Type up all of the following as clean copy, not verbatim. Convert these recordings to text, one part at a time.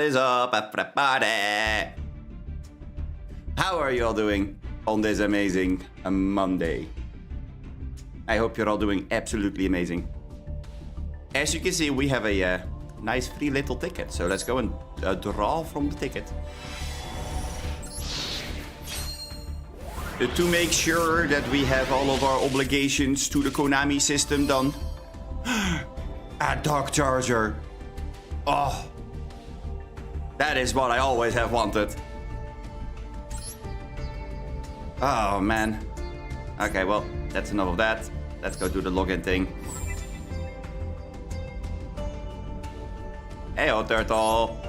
is up, everybody? How are you all doing on this amazing Monday? I hope you're all doing absolutely amazing. As you can see, we have a nice free little ticket. So let's go and draw from the ticket. To make sure that we have all of our obligations to the Konami system done. A dog charger. Oh. That is what I always have wanted. Oh, man. Okay, well, that's enough of that. Let's go do the login thing. Heyo, turtle.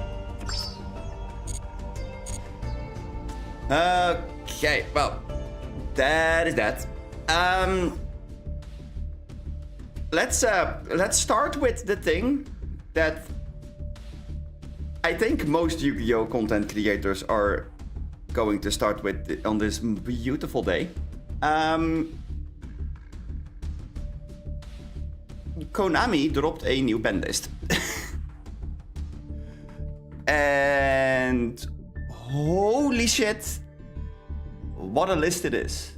Okay, well, that is that. Let's start with the thing that I think most Yu-Gi-Oh! Content creators are going to start with on this beautiful day. Konami dropped a new band list. And holy shit, what a list it is.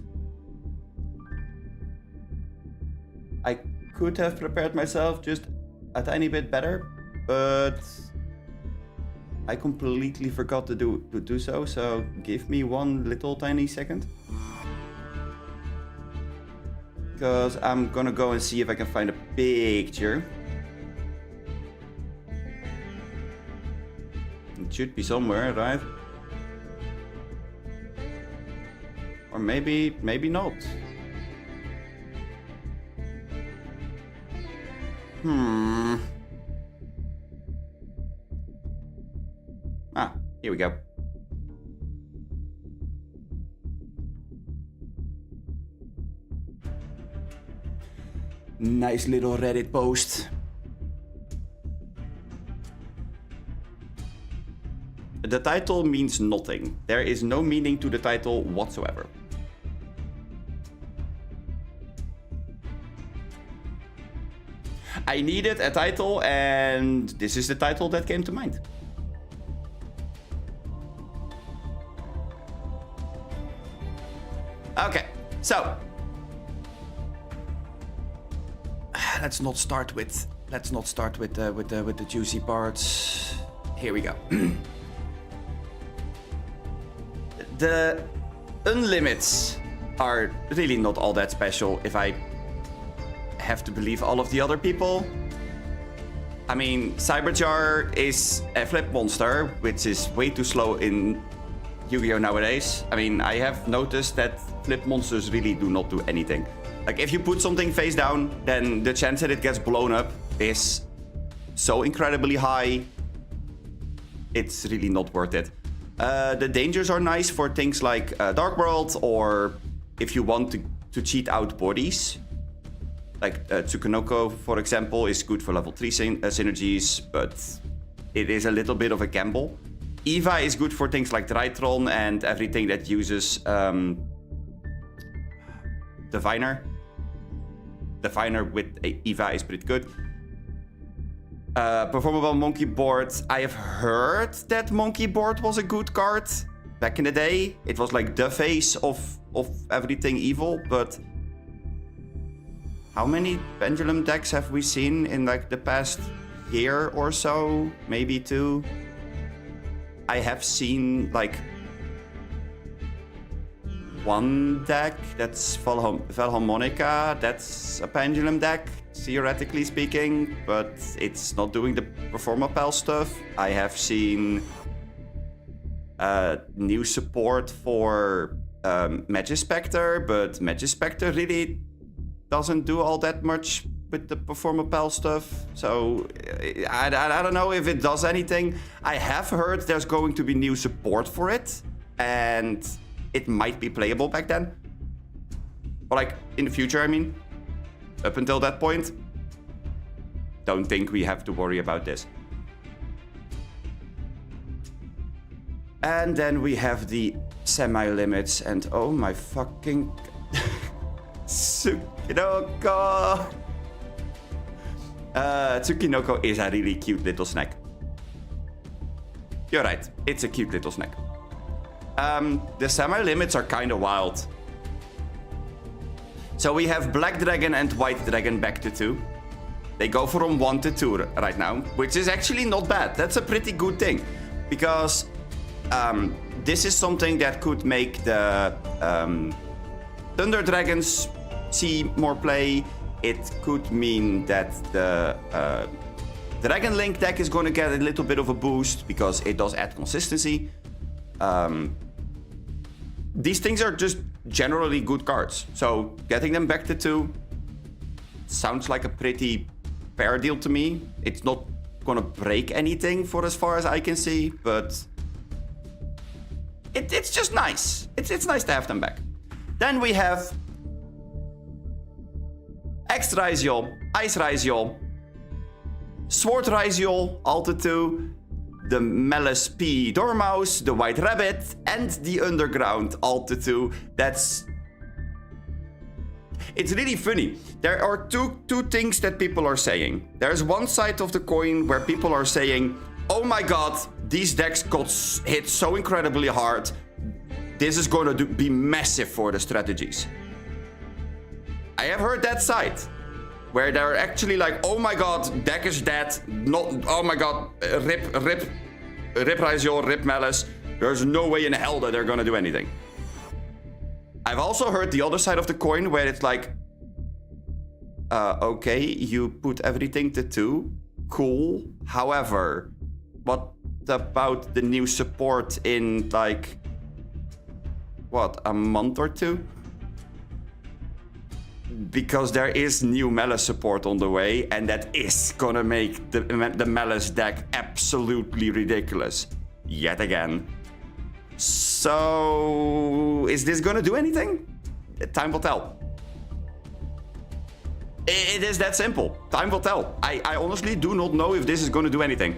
I could have prepared myself just a tiny bit better, but I completely forgot to do so, so give me one little tiny second. Because I'm gonna go and see if I can find a picture. It should be somewhere, right? Or maybe not. Ah, here we go. Nice little Reddit post. The title means nothing. There is no meaning to the title whatsoever. I needed a title, and this is the title that came to mind. Okay, so let's not start with the juicy parts. Here we go. The unlimits are really not all that special if I have to believe all of the other people. I mean, Cyberjar is a flip monster, which is way too slow in Yu-Gi-Oh! Nowadays. I mean, I have noticed that flip monsters really do not do anything. Like, if you put something face down, then the chance that it gets blown up is so incredibly high. It's really not worth it. The dangers are nice for things like Dark World, or if you want to cheat out bodies. Like Tsukunoko, for example, is good for level 3 synergies, but it is a little bit of a gamble. Eva is good for things like Drytron and everything that uses Diviner. Diviner with Eva is pretty good. Performable Monkey Board. I have heard that Monkey Board was a good card back in the day. It was like the face of everything evil, but how many Pendulum decks have we seen in like the past year or so? Maybe 2. I have seen like one deck, that's Valharmonica. That's a Pendulum deck, theoretically speaking, but it's not doing the Performapal stuff. I have seen new support for Magispector, but Magispector really doesn't do all that much with the Performapal stuff. So I don't know if it does anything. I have heard there's going to be new support for it, and it might be playable back then. But like in the future, I mean, up until that point, don't think we have to worry about this. And then we have the semi-limits, and oh my fucking Tsukinoko. Tsukinoko is a really cute little snack. You're right. It's a cute little snack. The semi-limits are kind of wild. So we have Black Dragon and White Dragon back to 2. They go from 1 to 2 right now, which is actually not bad. That's a pretty good thing. Because this is something that could make the Thunder Dragons see more play. It could mean that the Dragon Link deck is going to get a little bit of a boost because it does add consistency. These things are just generally good cards. So getting them back to 2 sounds like a pretty fair deal to me. It's not going to break anything for as far as I can see, but it's just nice. It's nice to have them back. Then we have X Ryziol, Ice Ryziol, Sword Ryziol, Alta 2, the Melis P Dormouse, the White Rabbit, and the Underground Alta 2. It's really funny. There are two things that people are saying. There's one side of the coin where people are saying, oh my god, these decks got hit so incredibly hard. This is going to be massive for the strategies. I have heard that side. Where they're actually like, oh my god, deck is dead. Not, oh my god, rip Ryziol, rip Melis. There's no way in hell that they're gonna do anything. I've also heard the other side of the coin where it's like, okay, you put everything to 2. Cool. However, what about the new support in like, what, a month or 2? Because there is new Melis support on the way, and that is gonna make the Melis deck absolutely ridiculous. Yet again. So, is this gonna do anything? Time will tell. It is that simple. Time will tell. I honestly do not know if this is gonna do anything.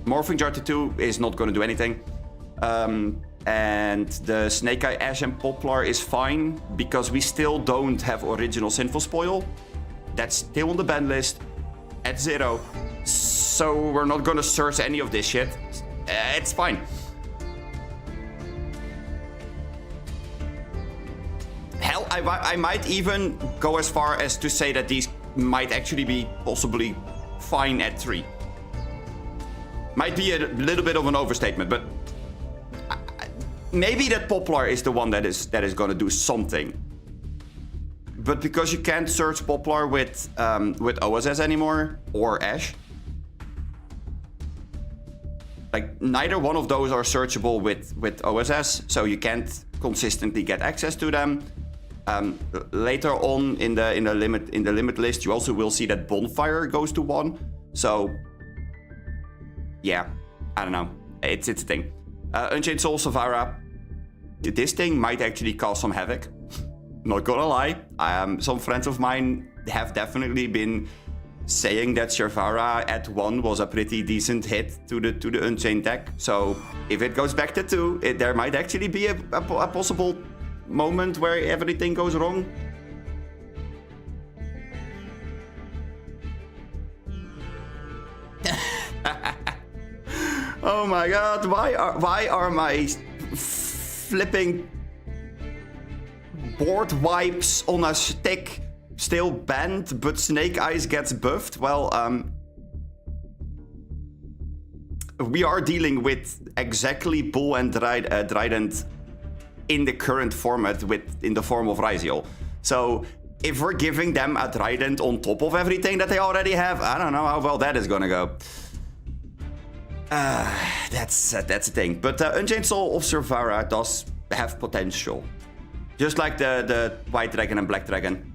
Morphing Jar 2 is not gonna do anything. And the Snake Eye Ash and Poplar is fine because we still don't have original Sinful Spoil. That's still on the ban list at 0. So we're not gonna search any of this shit. It's fine. Hell, I might even go as far as to say that these might actually be possibly fine at 3. Might be a little bit of an overstatement, but maybe that Poplar is the one that is going to do something. But because you can't search Poplar with OSS anymore, or Ash, like neither one of those are searchable with OSS, so you can't consistently get access to them. Later on in the limit list, you also will see that Bonfire goes to 1. So yeah, I don't know. It's a thing. Unchained Soul Savara. This thing might actually cause some havoc. Not gonna lie. Some friends of mine have definitely been saying that Savara at 1 was a pretty decent hit to the Unchained deck. So if it goes back to 2, there might actually be a possible moment where everything goes wrong. Oh my god, why are my flipping board wipes on a stick still banned, but Snake Eyes gets buffed? Well, we are dealing with exactly Bull and Trident in the current format in the form of Ryziol. So if we're giving them a Trident on top of everything that they already have, I don't know how well that is gonna go. That's a thing. But Unchained Soul of Savara does have potential. Just like the White Dragon and Black Dragon.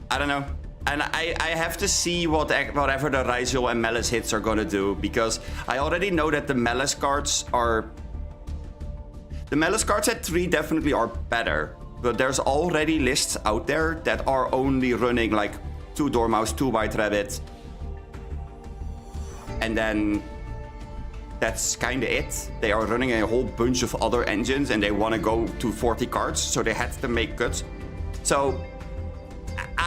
I don't know. And I have to see whatever the Ryziol and Melis hits are gonna do, because I already know that the Melis cards are... The Melis cards at 3 definitely are better, but there's already lists out there that are only running like 2 Dormouse, 2 White Rabbits. And then that's kind of it. They are running a whole bunch of other engines and they want to go to 40 cards, so they had to make cuts. So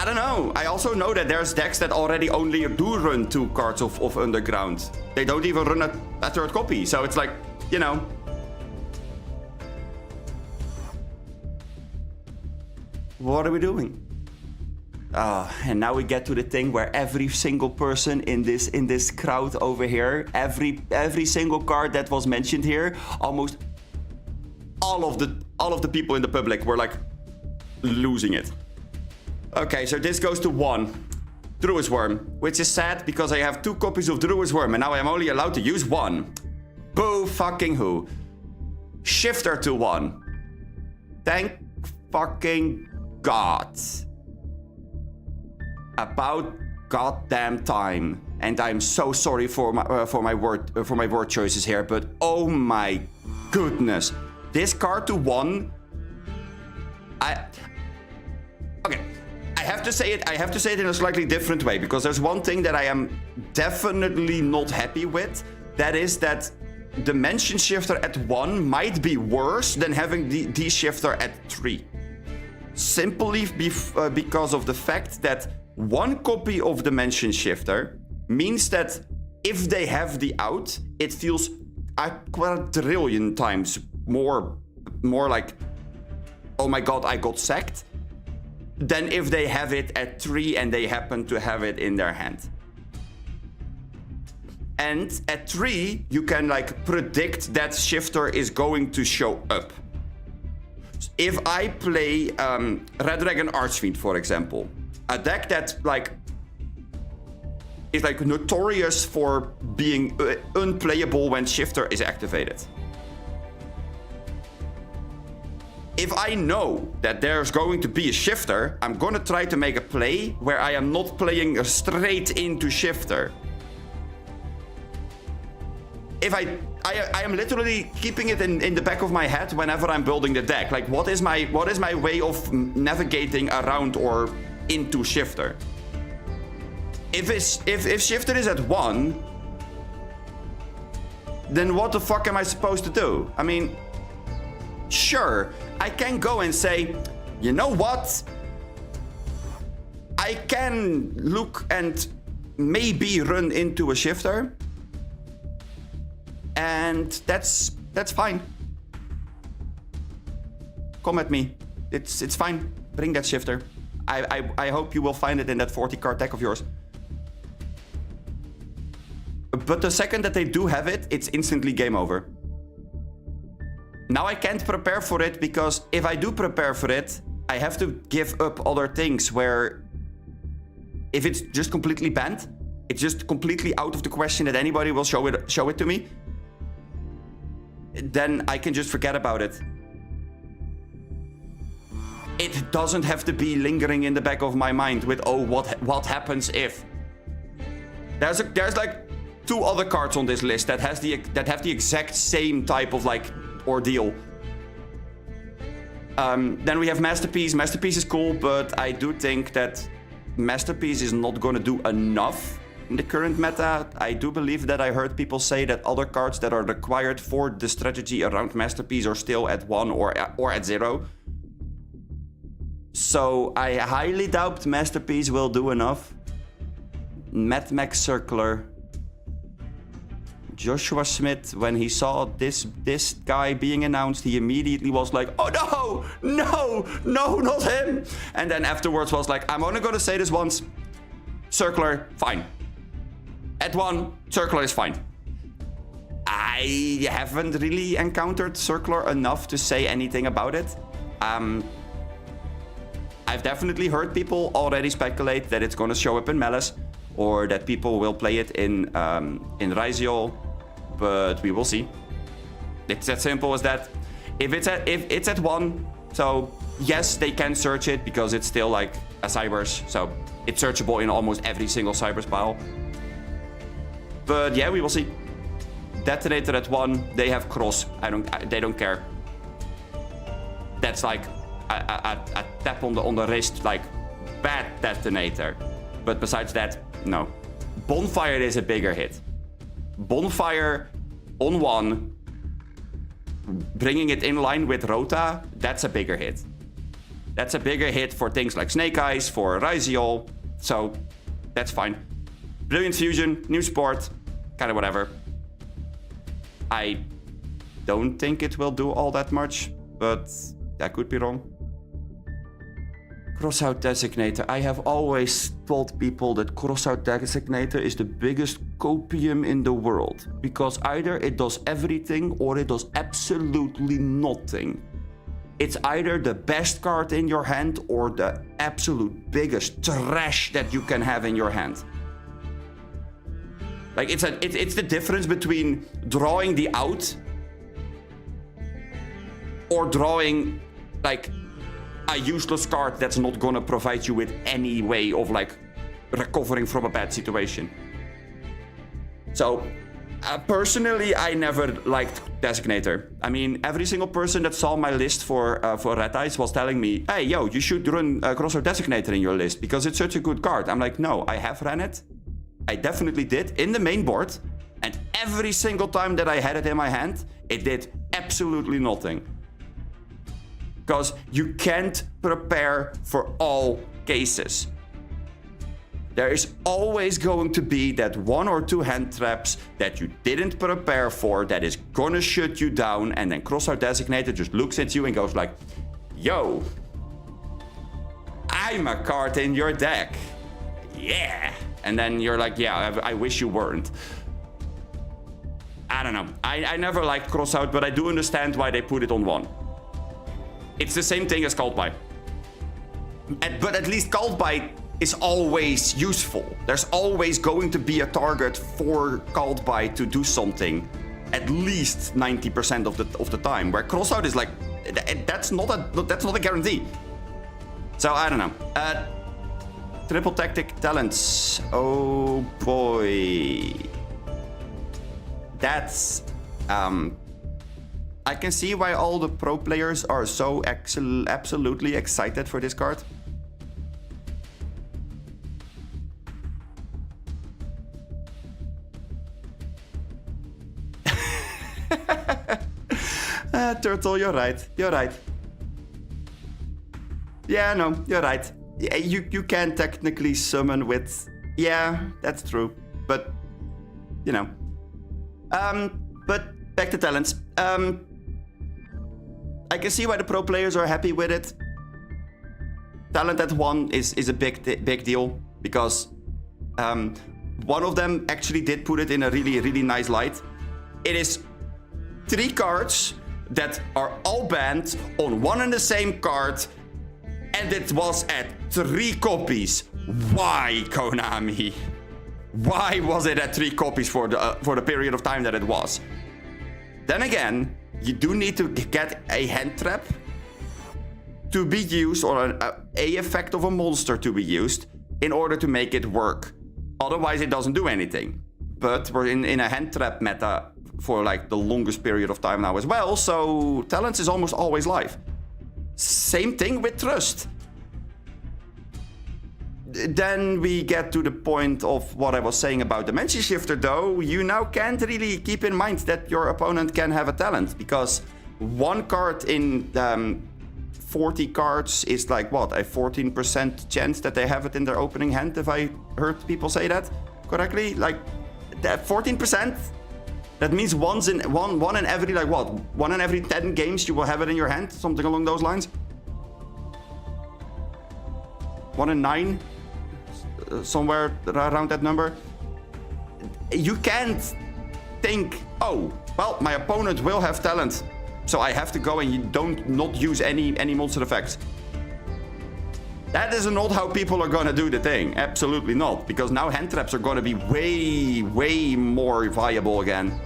I don't know. I also know that there's decks that already only do run 2 cards of Underground. They don't even run a third copy. So it's like, you know. What are we doing? And now we get to the thing where every single person in this crowd over here, every single card that was mentioned here, almost all of the people in the public were like losing it. Okay, so this goes to 1. Druid's Worm, which is sad because I have 2 copies of Druid's Worm and now I'm only allowed to use 1. Boo fucking who. Shifter to 1. Thank fucking God. About goddamn time. And I'm so sorry for my word choices here, but oh my goodness. This card to 1. Okay. I have to say it in a slightly different way, because there's one thing that I am definitely not happy with. That is that Dimension Shifter at 1 might be worse than having the Shifter at 3. Simply because of the fact that 1 copy of Dimension Shifter means that if they have the out, it feels a quadrillion times more like, oh my god, I got sacked, than if they have it at 3 and they happen to have it in their hand. And at 3, you can like predict that Shifter is going to show up. If I play Red Dragon Archfiend, for example, a deck that like is like notorious for being unplayable when Shifter is activated. If I know that there's going to be a Shifter, I'm gonna try to make a play where I am not playing straight into Shifter. If I am literally keeping it in the back of my head whenever I'm building the deck. Like, what is my way of navigating around or into Shifter? If Shifter is at 1, then what the fuck am I supposed to do? I mean, sure, I can go and say, you know what? I can look and maybe run into a Shifter. And that's fine. Come at me. It's fine. Bring that Shifter. I hope you will find it in that 40 card deck of yours. But the second that they do have it, it's instantly game over. Now I can't prepare for it, because if I do prepare for it, I have to give up other things where if it's just completely banned, it's just completely out of the question that anybody will show it to me, then I can just forget about it. It doesn't have to be lingering in the back of my mind with, oh, what happens if? There's like 2 other cards on this list that have the exact same type of like ordeal. Then we have Masterpiece. Masterpiece is cool, but I do think that Masterpiece is not going to do enough in the current meta. I do believe that I heard people say that other cards that are required for the strategy around Masterpiece are still at 1 or at 0. So I highly doubt Masterpiece will do enough. Mad Max Circular. Joshua Smith, when he saw this guy being announced, he immediately was like, oh no, not him. And then afterwards was like, I'm only gonna say this once. Circular, fine. At 1, Circular is fine. I haven't really encountered Circular enough to say anything about it. I've definitely heard people already speculate that it's gonna show up in Malice, or that people will play it in Ryziol, but we will see. It's as simple as that. If it's at 1, so yes, they can search it because it's still like a Cybers, so it's searchable in almost every single Cybers pile. But yeah, we will see. Detonator at 1, they have cross. They don't care. That's like a tap on the wrist, like bad detonator. But besides that, no. Bonfire is a bigger hit. Bonfire on 1, bringing it in line with Rota, that's a bigger hit. That's a bigger hit for things like Snake Eyes, for Ryziol, so that's fine. Brilliant Fusion, new support, kind of whatever. I don't think it will do all that much, but that could be wrong. Crossout Designator. I have always told people that Crossout Designator is the biggest copium in the world. Because either it does everything or it does absolutely nothing. It's either the best card in your hand or the absolute biggest trash that you can have in your hand. Like, it's the difference between drawing the out or drawing, like, a useless card that's not gonna provide you with any way of, like, recovering from a bad situation. So, personally, I never liked Designator. I mean, every single person that saw my list for Red Eyes was telling me, hey, yo, you should run Crossout Designator in your list because it's such a good card. I'm like, no, I have ran it. I definitely did in the main board. And every single time that I had it in my hand, it did absolutely nothing. Because you can't prepare for all cases. There is always going to be that 1 or 2 hand traps that you didn't prepare for that is gonna shut you down, and then Crossout Designator just looks at you and goes like, yo, I'm a card in your deck. Yeah. And then you're like, yeah, I wish you weren't. I don't know. I never liked Crossout, but I do understand why they put it on 1. It's the same thing as Cult By. But at least Cult By is always useful. There's always going to be a target for Cult By to do something at least 90% of the time. Where Crossout is like, that's not a guarantee. So I don't know. Triple Tactic Talents. Oh boy. That's I can see why all the pro players are so absolutely excited for this card. Turtle, you're right. You're right. Yeah, no, you're right. Yeah, you can technically summon with... Yeah, that's true. But, you know. But back to talents. I can see why the pro players are happy with it. Talent at 1 is a big deal. Because one of them actually did put it in a really nice light. It is 3 cards that are all banned on one and the same card, and it was at 3 copies. Why, Konami? Why was it at 3 copies for the period of time that it was? Then again, you do need to get a hand trap to be used, or a effect of a monster to be used, in order to make it work. Otherwise, it doesn't do anything. But we're in a hand trap meta for like the longest period of time now as well, so Talents is almost always live. Same thing with Trust. Then we get to the point of what I was saying about Dimension Shifter, though. You now can't really keep in mind that your opponent can have a talent, because 1 card in 40 cards is like, what, a 14% chance that they have it in their opening hand, if I heard people say that correctly? Like, that 14%? That means one in every, like, what? 1 in every 10 games you will have it in your hand? Something along those lines? 1 in 9? Somewhere around that number. You can't think, oh, well, my opponent will have talent, so I have to go and you not use any monster effects. That is not how people are gonna do the thing. Absolutely not, because now hand traps are gonna be way more viable again.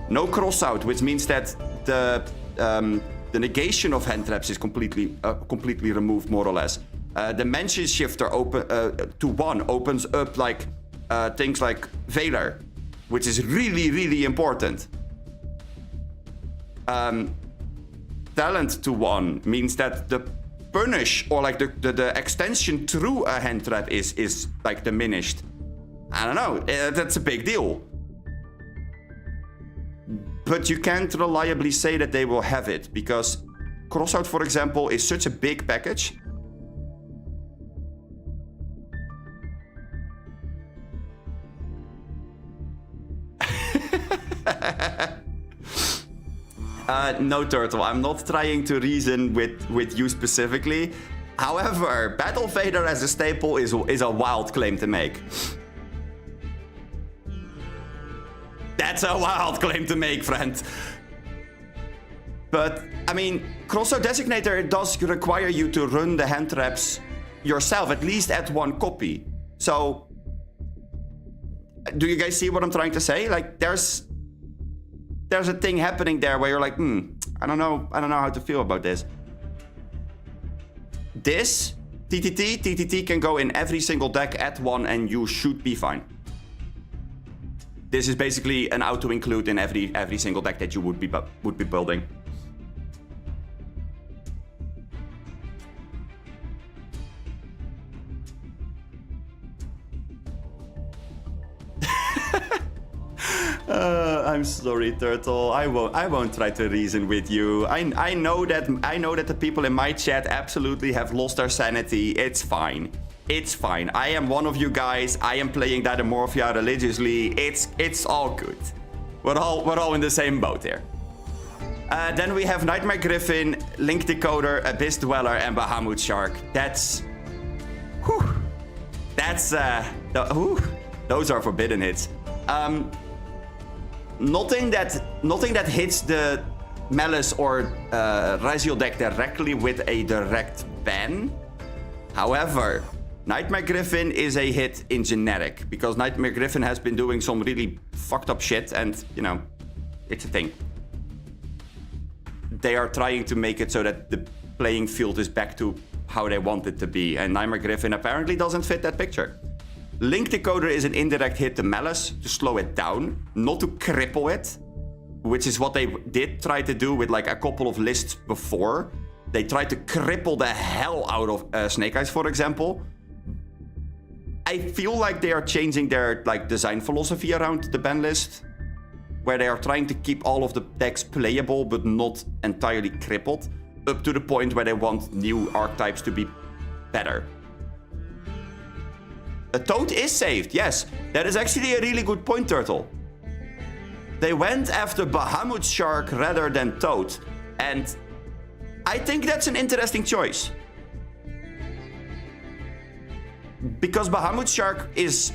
No crossout, which means that the negation of hand traps is completely removed, more or less. Dimension Shifter to 1 opens up like things like Veiler, which is really important. Talent to 1 means that the punish, or like the extension through a hand trap is like diminished. I don't know, that's a big deal. But you can't reliably say that they will have it, because Crossout, for example, is such a big package. No, Turtle, I'm not trying to reason with you specifically. However, Battle Vader as a staple is a wild claim to make. That's a wild claim to make, friend. But, I mean, Crossout Designator does require you to run the hand traps yourself, at least at one copy. So, do you guys see what I'm trying to say? Like, there's a thing happening there where you're like, I don't know how to feel about this. This, TTT can go in every single deck at one and you should be fine. This is basically an auto-include in every single deck that you would be building. I'm sorry, Turtle. I won't try to reason with you. I know that the people in my chat absolutely have lost their sanity. It's fine. It's fine. I am one of you guys. I am playing Dynamorphia religiously. It's all good. We're all in the same boat here. Then we have Nightmare Griffin, Link Decoder, Abyss Dweller, and Bahamut Shark. That's... Whew. That's... those are forbidden hits. Nothing that hits the Malice or Raziel deck directly with a direct ban. However, Nightmare Griffin is a hit in generic, because Nightmare Griffin has been doing some really fucked up shit, and, you know, it's a thing. They are trying to make it so that the playing field is back to how they want it to be, and Nightmare Griffin apparently doesn't fit that picture. Link Decoder is an indirect hit to Malice to slow it down, not to cripple it, which is what they did try to do with like a couple of lists before. They tried to cripple the hell out of Snake Eyes, for example. I feel like they are changing their like design philosophy around the ban list, where they are trying to keep all of the decks playable but not entirely crippled, up to the point where they want new archetypes to be better. A Toad is saved, yes. That is actually a really good point, Turtle. They went after Bahamut Shark rather than Toad, and I think that's an interesting choice. Because Bahamut Shark is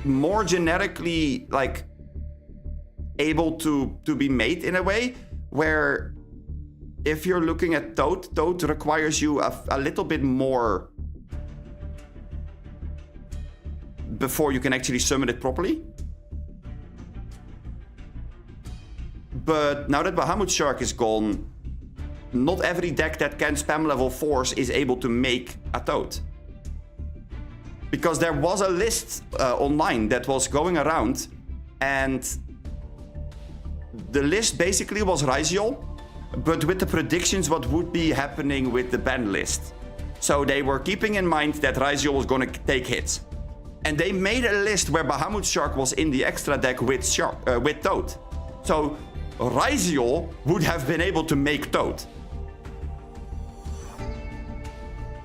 more generically, like, able to be made in a way where if you're looking at Toad, Toad requires you a little bit more before you can actually summon it properly. But now that Bahamut Shark is gone, not every deck that can spam level 4s is able to make a Toad. Because there was a list online that was going around, and the list basically was Raziel, but with the predictions what would be happening with the ban list. So they were keeping in mind that Raziel was going to take hits. And they made a list where Bahamut Shark was in the extra deck with Toad. So Raziel would have been able to make Toad.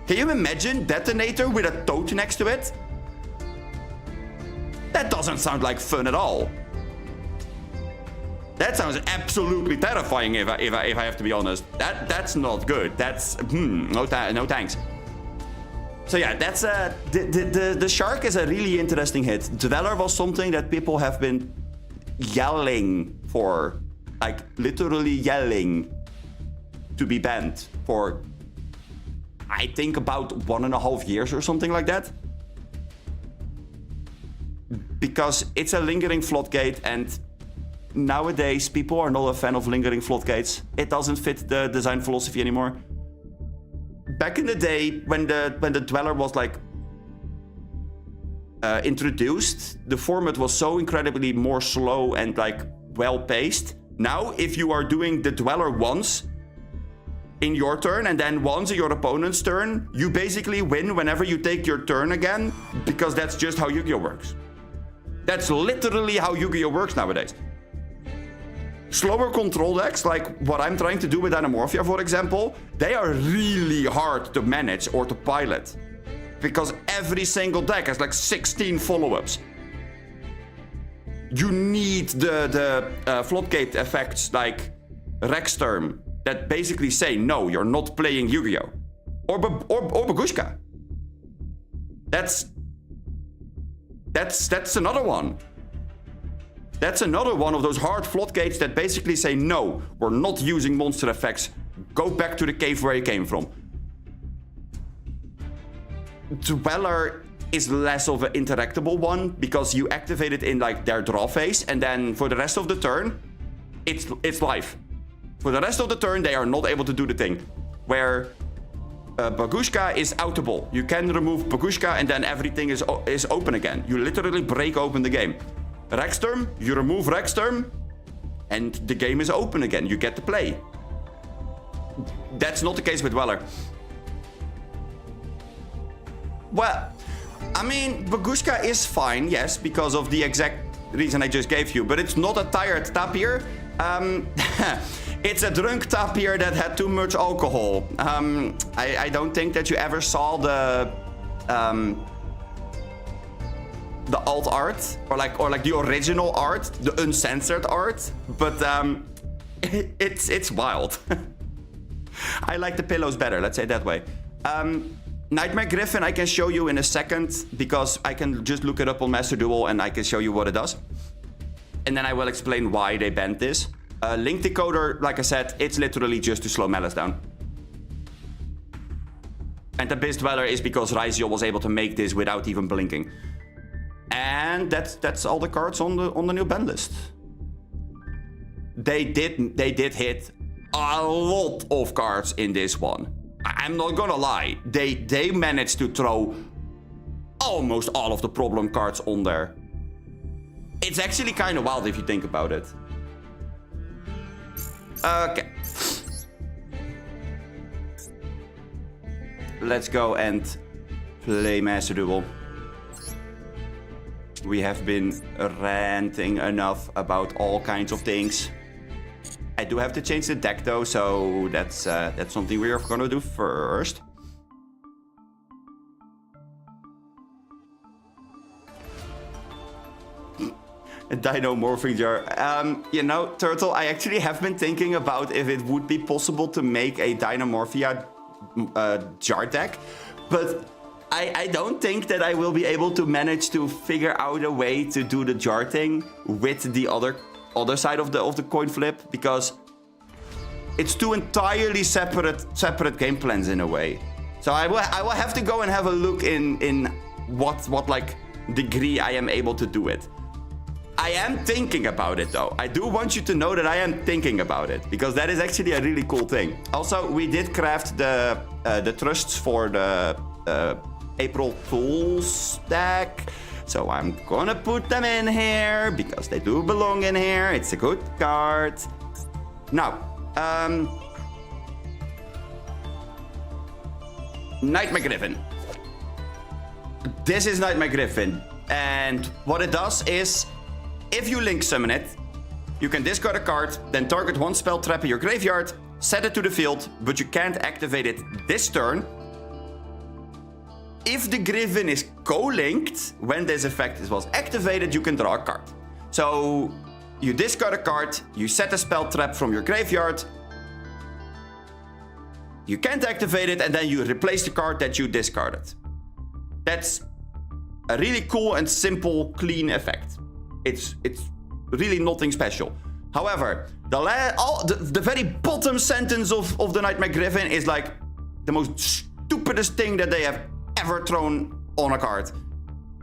Can you imagine Detonator with a Toad next to it? That doesn't sound like fun at all. That sounds absolutely terrifying if I have to be honest. That's not good. That's no thanks. So yeah, that's the Shark is a really interesting hit. Dweller was something that people have been yelling for, like literally yelling to be banned for, I think, about 1.5 years or something like that. Because it's a lingering floodgate, and nowadays people are not a fan of lingering floodgates. It doesn't fit the design philosophy anymore. Back in the day, when the Dweller was like introduced, the format was so incredibly more slow and like well-paced. Now, if you are doing the Dweller once in your turn and then once in your opponent's turn, you basically win whenever you take your turn again, because that's just how Yu-Gi-Oh works. That's literally how Yu-Gi-Oh works nowadays. slower control decks, like what I'm trying to do with Dynamorphia, for example, they are really hard to manage or to pilot. Because every single deck has like 16 follow-ups. You need the floodgate effects like Rexterm that basically say, no, you're not playing Yu-Gi-Oh! Or Bagushka. That's another one. That's another one of those hard floodgates that basically say, no, we're not using monster effects. Go back to the cave where you came from. Dweller is less of an interactable one because you activate it in like their draw phase, and then for the rest of the turn, it's live. For the rest of the turn, they are not able to do the thing. Where Bagushka is outable. You can remove Bagushka and then everything is open again. You literally break open the game. Rexterm, you remove Rexterm, and the game is open again. You get to play. That's not the case with Dweller. Well, I mean, Bagushka is fine, yes, because of the exact reason I just gave you, but it's not a tired tapir. It's a drunk tapir that had too much alcohol. I don't think that you ever saw the alt art or like the original art, the uncensored art, but it's wild. I like the pillows better, let's say it that way. Nightmare Griffin I can show you in a second because I can just look it up on Master Duel and I can show you what it does. And then I will explain why they banned this. Link Decoder, like I said, it's literally just to slow Malice down. And the Abyss Dweller is because Raziel was able to make this without even blinking. And that's all the cards on the new ban list. They did hit a lot of cards in this one. I'm not gonna lie. They managed to throw almost all of the problem cards on there. It's actually kind of wild if you think about it. Okay. Let's go and play Master Duel. We have been ranting enough about all kinds of things. I do have to change the deck though, so that's something we are gonna do first. A Dino Morphing Jar. You know, Turtle, I actually have been thinking about if it would be possible to make a Dynamorphia jar deck, but I don't think that I will be able to manage to figure out a way to do the jar thing with the other side of the coin flip, because it's two entirely separate game plans in a way. So I will have to go and have a look in what like degree I am able to do it. I am thinking about it though. I do want you to know that I am thinking about it, because that is actually a really cool thing. Also, we did craft the trusts for the April Fool's deck. So I'm gonna put them in here because they do belong in here. It's a good card. Now, Nightmare Griffin. This is Nightmare Griffin. And what it does is, if you link summon it, you can discard a card, then target one spell trap in your graveyard, set it to the field, but you can't activate it this turn. If the Griffin is co-linked, when this effect was activated, you can draw a card. So you discard a card, you set a spell trap from your graveyard, you can't activate it, and then you replace the card that you discarded. That's a really cool and simple, clean effect. It's really nothing special. However, the very bottom sentence of the Nightmare Griffin is like the most stupidest thing that they have ever thrown on a card.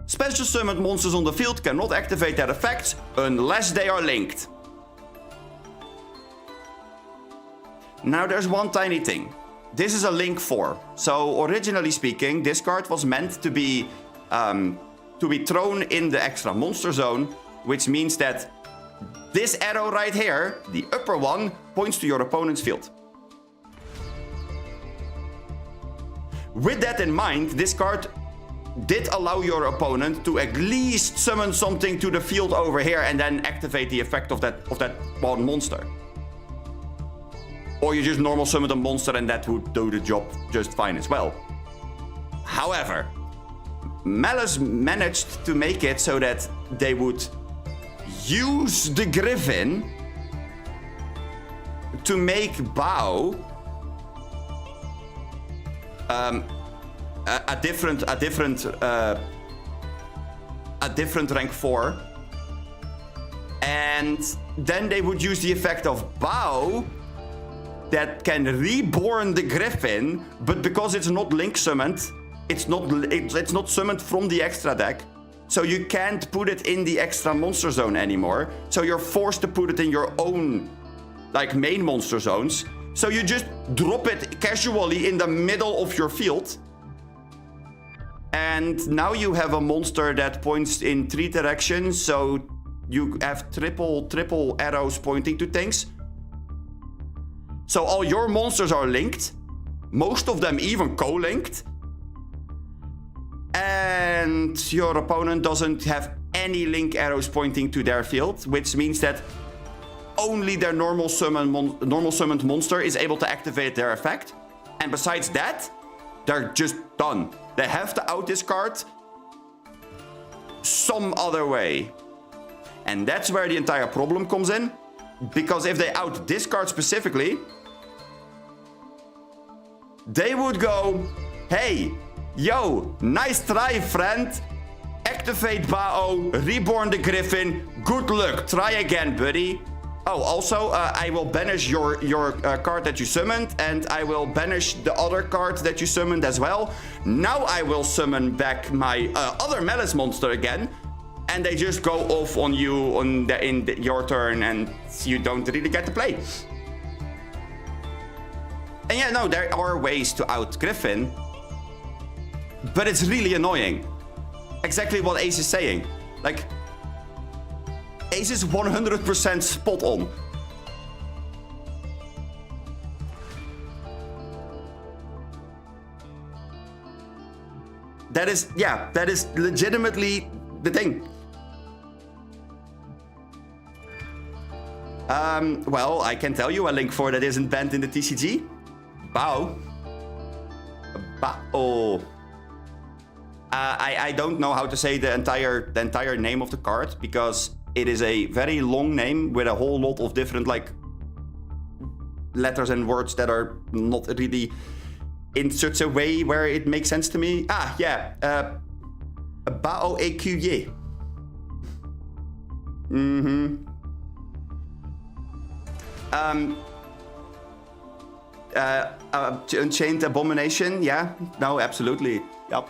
Special summoned monsters on the field cannot activate their effects unless they are linked. Now there's one tiny thing. This is a link 4. So originally speaking, this card was meant to be thrown in the extra monster zone, which means that this arrow right here, the upper one, points to your opponent's field. With that in mind, this card did allow your opponent to at least summon something to the field over here and then activate the effect of that one monster. Or you just normal summon a monster and that would do the job just fine as well. However, Malice managed to make it so that they would use the Griffin to make Bao a different rank 4, and then they would use the effect of Bao that can reborn the Griffin, but because it's not link summoned, it's not summoned from the extra deck, so you can't put it in the extra monster zone anymore. So you're forced to put it in your own like main monster zones. So you just drop it casually in the middle of your field. And now you have a monster that points in 3 directions, so you have triple arrows pointing to things. So all your monsters are linked, most of them even co-linked. And your opponent doesn't have any link arrows pointing to their field, which means that only their normal summoned monster is able to activate their effect. And besides that, they're just done. They have to out-discard some other way. And that's where the entire problem comes in. Because if they out-discard specifically, they would go, hey, yo, nice try, friend. Activate Bao, reborn the Griffin. Good luck, try again, buddy. Oh, also, I will banish your card that you summoned, and I will banish the other card that you summoned as well. Now I will summon back my other Malice monster again, and they just go off on you in your turn, and you don't really get to play. And yeah, no, there are ways to out Griffin, but it's really annoying. Exactly what Ace is saying. Like, Ace is 100% spot on. That is legitimately the thing. Well, I can tell you a link 4 that isn't banned in the TCG. Bao. Bao. I don't know how to say the entire name of the card, because it is a very long name with a whole lot of different like letters and words that are not really in such a way where it makes sense to me. Ah, yeah. Bao EQY. Unchained Abomination. Yeah. No, absolutely. Yep.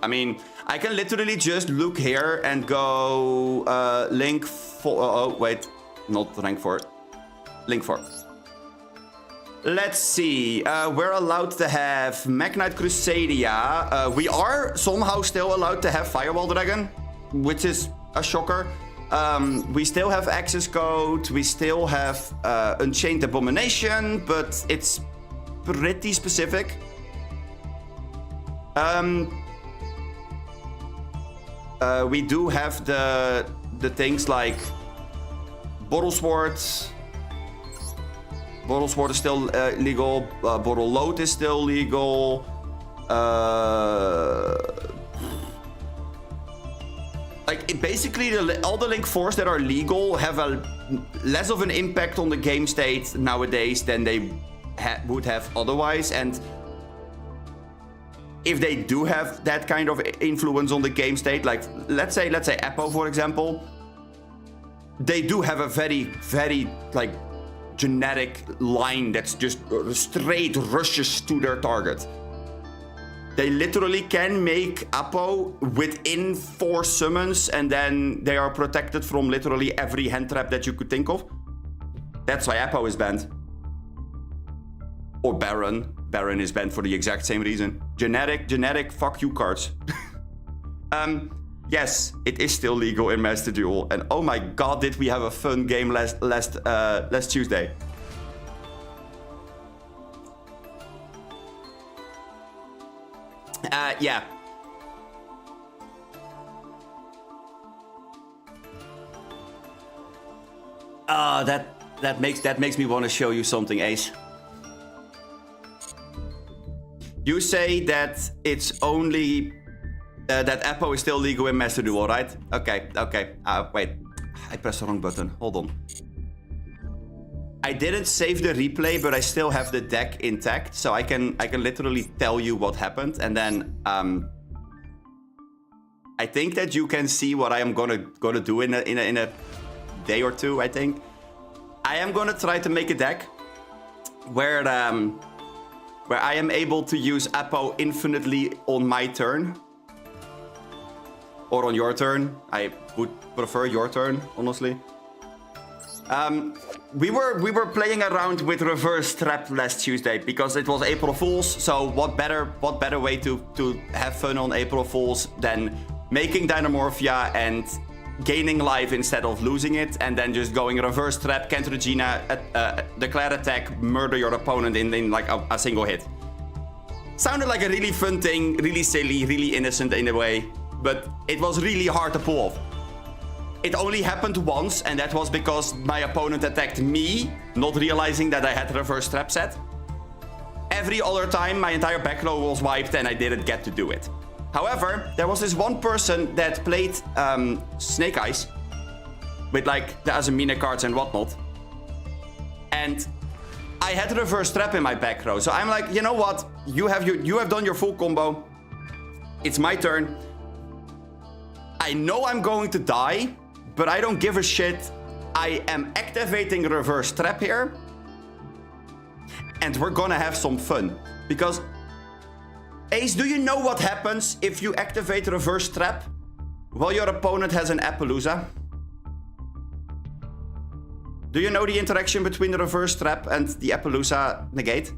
I mean, I can literally just look here and go link 4. Oh, wait. Not rank 4. Link 4. Let's see. We're allowed to have Magnite Crusadia. We are somehow still allowed to have Firewall Dragon, which is a shocker. We still have access code. We still have Unchained Abomination, but it's pretty specific. We do have the things like Bottle Sword. Bottle Sword is still legal. Bottle Load is still legal. Basically, all the Link 4s that are legal have a less of an impact on the game state nowadays than they would have otherwise. And if they do have that kind of influence on the game state, like let's say Apo, for example, they do have a very, very like generic line that's just straight rushes to their target. They literally can make Apo within 4 summons, and then they are protected from literally every hand trap that you could think of. That's why Apo is banned. Or Baron. Baron is banned for the exact same reason. Generic fuck you cards. Yes, it is still legal in Master Duel. And oh my god, did we have a fun game last Tuesday. Yeah. That makes me want to show you something, Ace. You say that it's only that Apo is still legal in Master Duel, right? Okay. Wait, I pressed the wrong button. Hold on. I didn't save the replay, but I still have the deck intact, so I can literally tell you what happened, and then I think that you can see what I am gonna do in a day or two. I think I am gonna try to make a deck where I am able to use Apo infinitely on my turn, or on your turn. I would prefer your turn, honestly. We were playing around with reverse trap last Tuesday because it was April Fools. So what better way to have fun on April Fools than making Dynamorphia and gaining life instead of losing it, and then just going reverse trap, Kent Regina, declare attack, murder your opponent in like a single hit. Sounded like a really fun thing, really silly, really innocent in a way, but it was really hard to pull off. It only happened once, and that was because my opponent attacked me, not realizing that I had reverse trap set. Every other time, my entire back row was wiped and I didn't get to do it. However, there was this one person that played Snake Eyes with like the Azumina cards and whatnot. And I had reverse trap in my back row. So I'm like, you know what? You have done your full combo. It's my turn. I know I'm going to die, but I don't give a shit. I am activating reverse trap here. And we're gonna have some fun. Because, Ace, do you know what happens if you activate reverse trap while your opponent has an Appaloosa? Do you know the interaction between the reverse trap and the Appaloosa negate?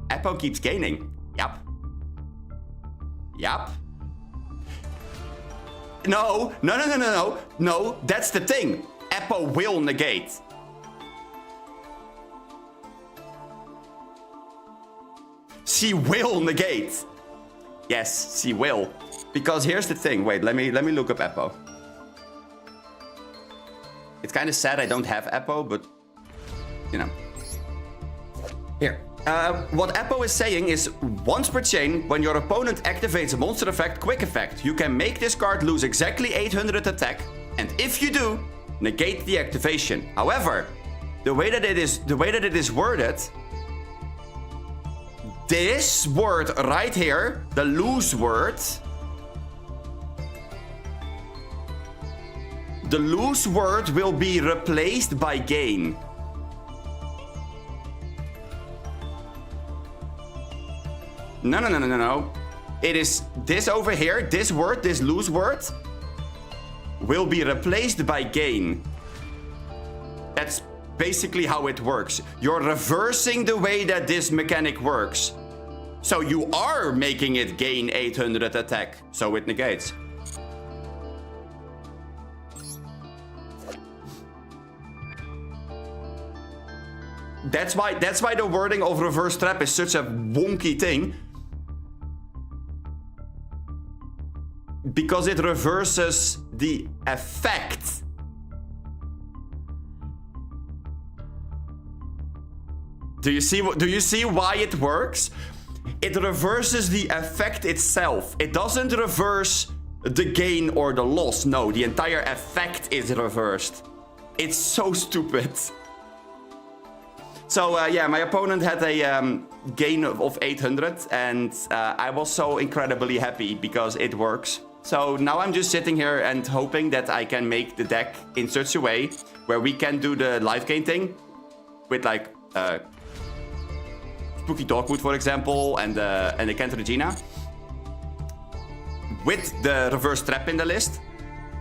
Appo keeps gaining. Yup. Yup. No, that's the thing. Appo will negate. She will negate. Yes, she will. Because here's the thing. Wait, let me look up Appo. It's kind of sad I don't have Appo, but you know. Here. What Appo is saying is, once per chain, when your opponent activates a monster effect, quick effect, you can make this card lose exactly 800 attack, and if you do, negate the activation. However, the way that it is worded, this word right here, the lose word, the lose word will be replaced by gain. No. It is this over here, this word, this lose word, will be replaced by gain. That's basically how it works. You're reversing the way that this mechanic works. So you are making it gain 800 attack, so it negates. That's why the wording of reverse trap is such a wonky thing. Because it reverses the effect. Do you see why it works? It reverses the effect itself. It doesn't reverse the gain or the loss. No, the entire effect is reversed. It's so stupid. So yeah, my opponent had a gain of 800, and I was so incredibly happy because it works. So now I'm just sitting here and hoping that I can make the deck in such a way where we can do the life gain thing with like Spooky Dogwood, for example, and the Kent Regina with the reverse trap in the list,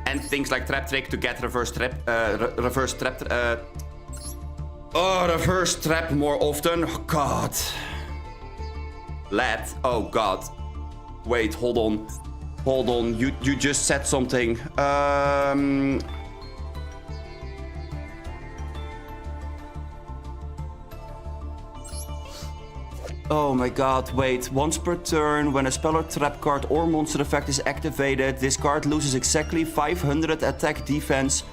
and things like Trap Trick to get reverse trap reverse trap more often. Oh god. Lad. Oh god. Wait, hold on. You just said something. Oh my god, wait. Once per turn, when a spell or trap card or monster effect is activated, this card loses exactly 500 attack defense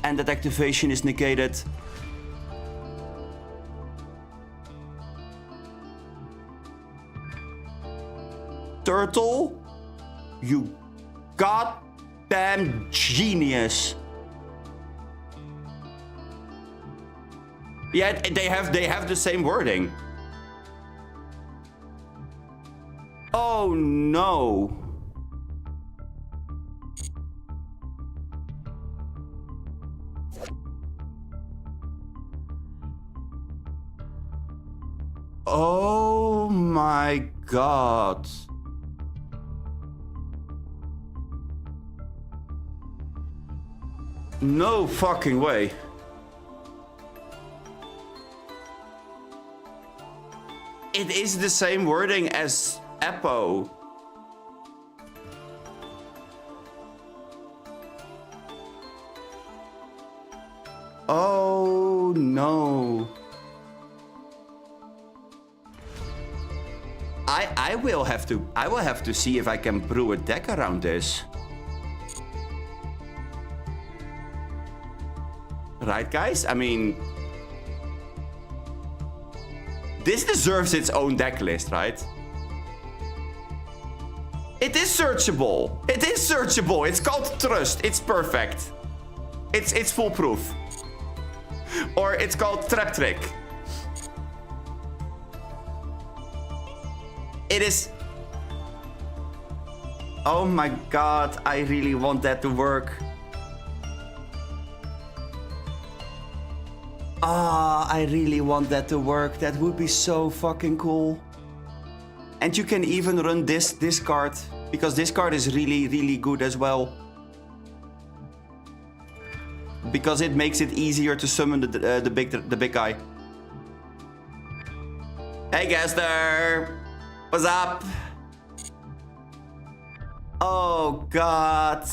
and that activation is negated. Turtle? You goddamn genius. Yeah, they have the same wording. Oh no. Oh my god. No fucking way. It is the same wording as Eppo. Oh no. I will have to see if I can brew a deck around this. Right, guys? I mean, this deserves its own deck list, right? It is searchable. It is searchable. It's called Trust. It's perfect. It's foolproof. Or it's called Trap Trick. It is... Oh my god, I really want that to work. Ah, I really want that to work. That would be so fucking cool. And you can even run this card, because this card is really good as well. Because it makes it easier to summon the big guy. Hey, Gaster! What's up? Oh god.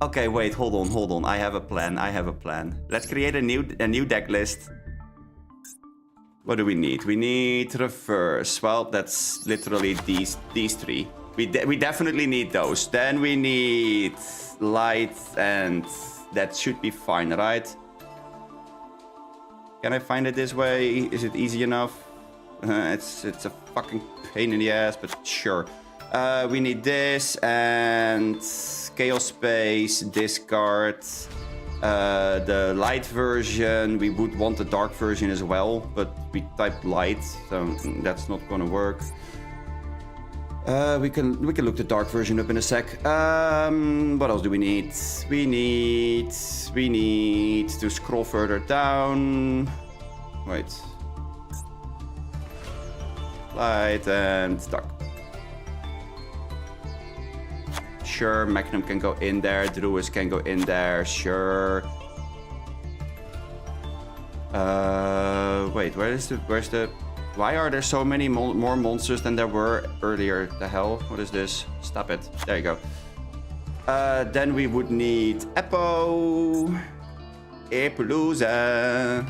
Okay, wait, hold on. I have a plan. Let's create a new deck list. What do we need? We need reverse. Well, that's literally these three. We definitely need those. Then we need light, and that should be fine, right? Can I find it this way? Is it easy enough? It's a fucking pain in the ass, but sure. We need this and Chaos Space, discard. The light version, we would want the dark version as well, but we typed light, so that's not gonna work. We can look the dark version up in a sec. What else do we need? We need to scroll further down. Wait. Light and dark. Sure, Magnum can go in there, Druids can go in there, sure. Wait, where's the... Why are there so many more monsters than there were earlier? The hell? What is this? Stop it. There you go. Then we would need Eppo. Epalooza.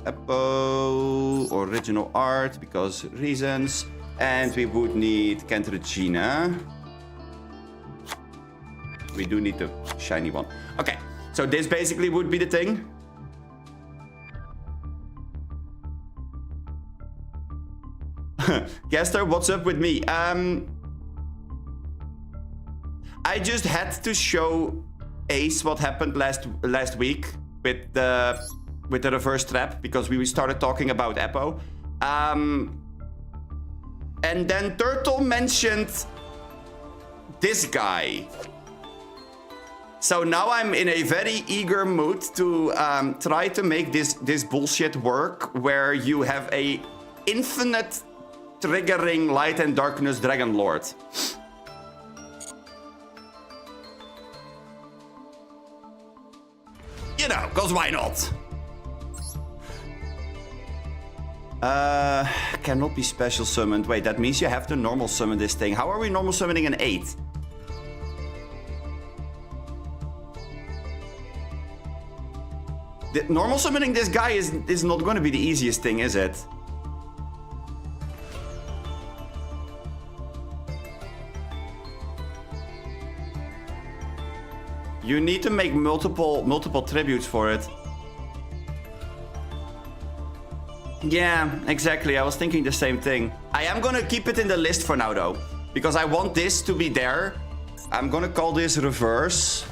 Eppo. Original art, because reasons. And we would need Kentragina. We do need the shiny one. Okay, so this basically would be the thing. Gaster, what's up with me? I just had to show Ace what happened last week with the reverse trap, because we started talking about Eppo. And then Turtle mentioned this guy. So now I'm in a very eager mood to try to make this bullshit work, where you have a infinite triggering light and darkness dragon lord. You know, cause why not? Cannot be special summoned. Wait, that means you have to normal summon this thing. How are we normal summoning an 8? normal summoning this guy is not going to be the easiest thing, is it? You need to make multiple tributes for it. Yeah, exactly. I was thinking the same thing. I am gonna keep it in the list for now, though, because I want this to be there. I'm gonna call this reverse,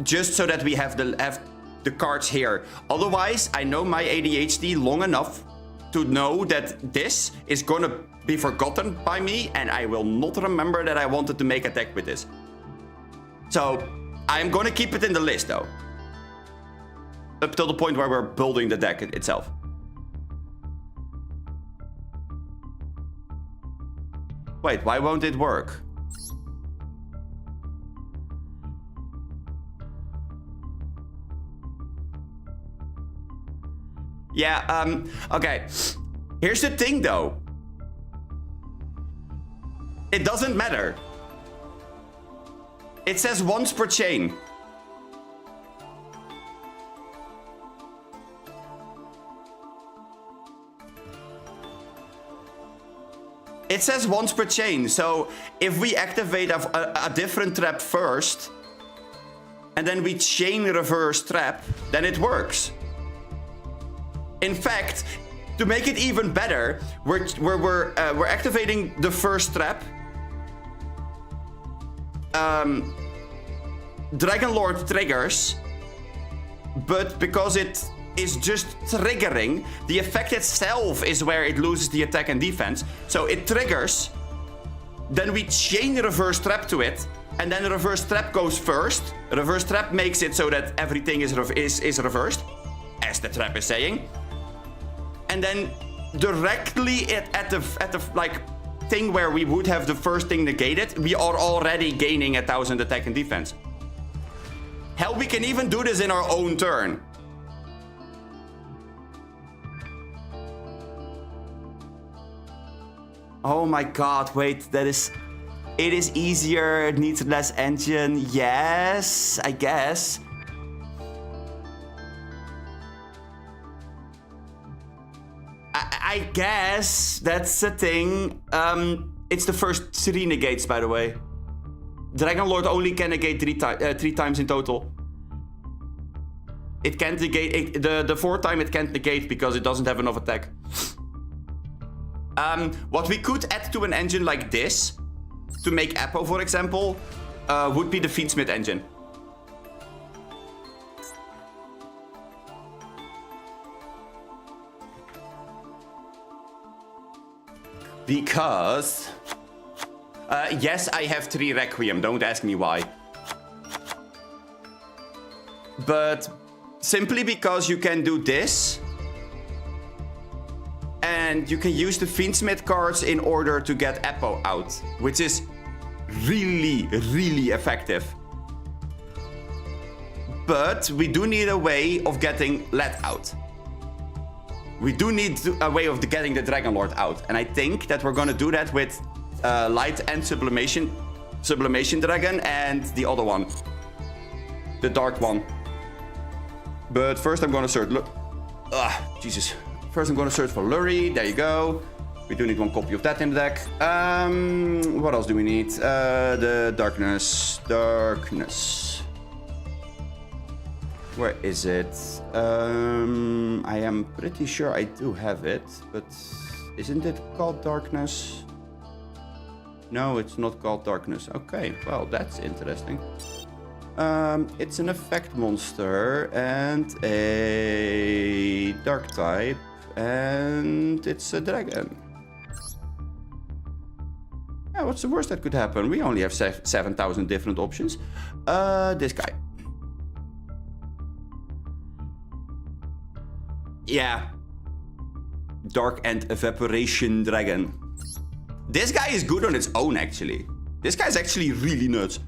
just so that we have the cards here. Otherwise, I know my ADHD long enough to know that this is gonna be forgotten by me, and I will not remember that I wanted to make a deck with this. So I'm gonna keep it in the list, though. Up till the point where we're building the deck itself. Wait, why won't it work? Yeah, okay. Here's the thing, though. It doesn't matter. It says once per chain. It says once per chain, so if we activate a different trap first, and then we chain reverse trap, then it works. In fact, to make it even better, we're activating the first trap. Dragon Lord triggers, but because it is just triggering, the effect itself is where it loses the attack and defense. So it triggers, then we chain reverse trap to it, and then reverse trap goes first. Reverse trap makes it so that everything is reversed, as the trap is saying. And then directly at the like thing where we would have the first thing negated, we are already gaining 1000 attack and defense. Hell, we can even do this in our own turn. Oh my god, wait, it is easier, it needs less engine. Yes, I guess. I guess that's the thing. It's the first 3 negates, by the way. Dragon Lord only can negate 3 times in total. It can't negate, the 4th time it can't negate because it doesn't have enough attack. What we could add to an engine like this, to make Apo, for example, would be the Fiendsmith engine. Because... yes, I have 3 Requiem, don't ask me why. But simply because you can do this, and you can use the Fiendsmith cards in order to get Apo out, which is really, really effective. But we do need a way of getting Let out. We do need a way of getting the Dragon Lord out. And I think that we're gonna do that with Light and Sublimation Dragon and the other one. The dark one. But first I'm gonna search... Jesus. First I'm gonna search for Lurie. There you go. We do need 1 copy of that in the deck. What else do we need? The Darkness. Where is it? I am pretty sure I do have it, but isn't it called Darkness? No, it's not called Darkness. Okay, well, that's interesting. It's an effect monster and a dark type, and it's a dragon. Yeah, what's the worst that could happen? We only have 7,000 different options. This guy. Yeah. Dark and Evaporation Dragon. This guy is good on its own, actually. This guy's actually really nuts.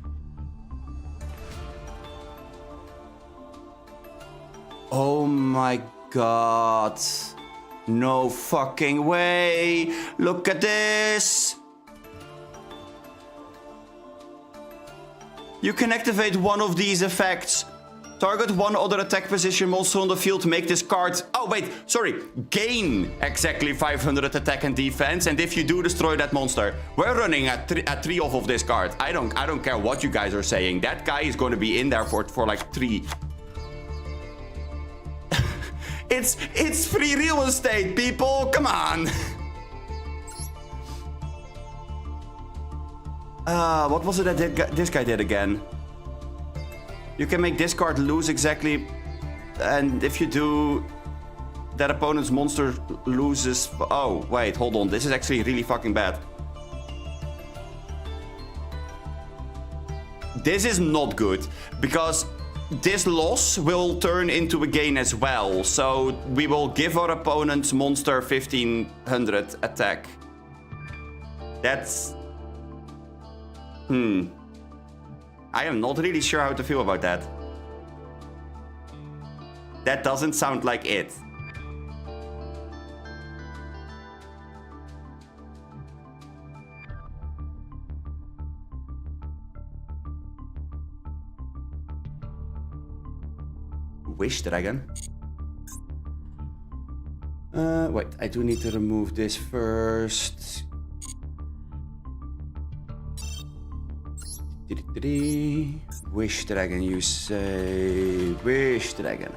Oh my god. No fucking way. Look at this. You can activate one of these effects Target one other attack position monster on the field. Make this card... Oh, wait. Sorry. Gain exactly 500 attack and defense. And if you do, destroy that monster. We're running at 3 off of this card. I don't care what you guys are saying. That guy is going to be in there for like 3. It's free real estate, people. Come on. What was it that this guy did again? You can make this card lose exactly, and if you do, that opponent's monster loses. Oh, wait, hold on. This is actually really fucking bad. This is not good, because this loss will turn into a gain as well. So we will give our opponent's monster 1500 attack. That's... I am not really sure how to feel about that. That doesn't sound like it. Wish Dragon. Wait, I do need to remove this first. Wish Dragon, you say. Wish Dragon.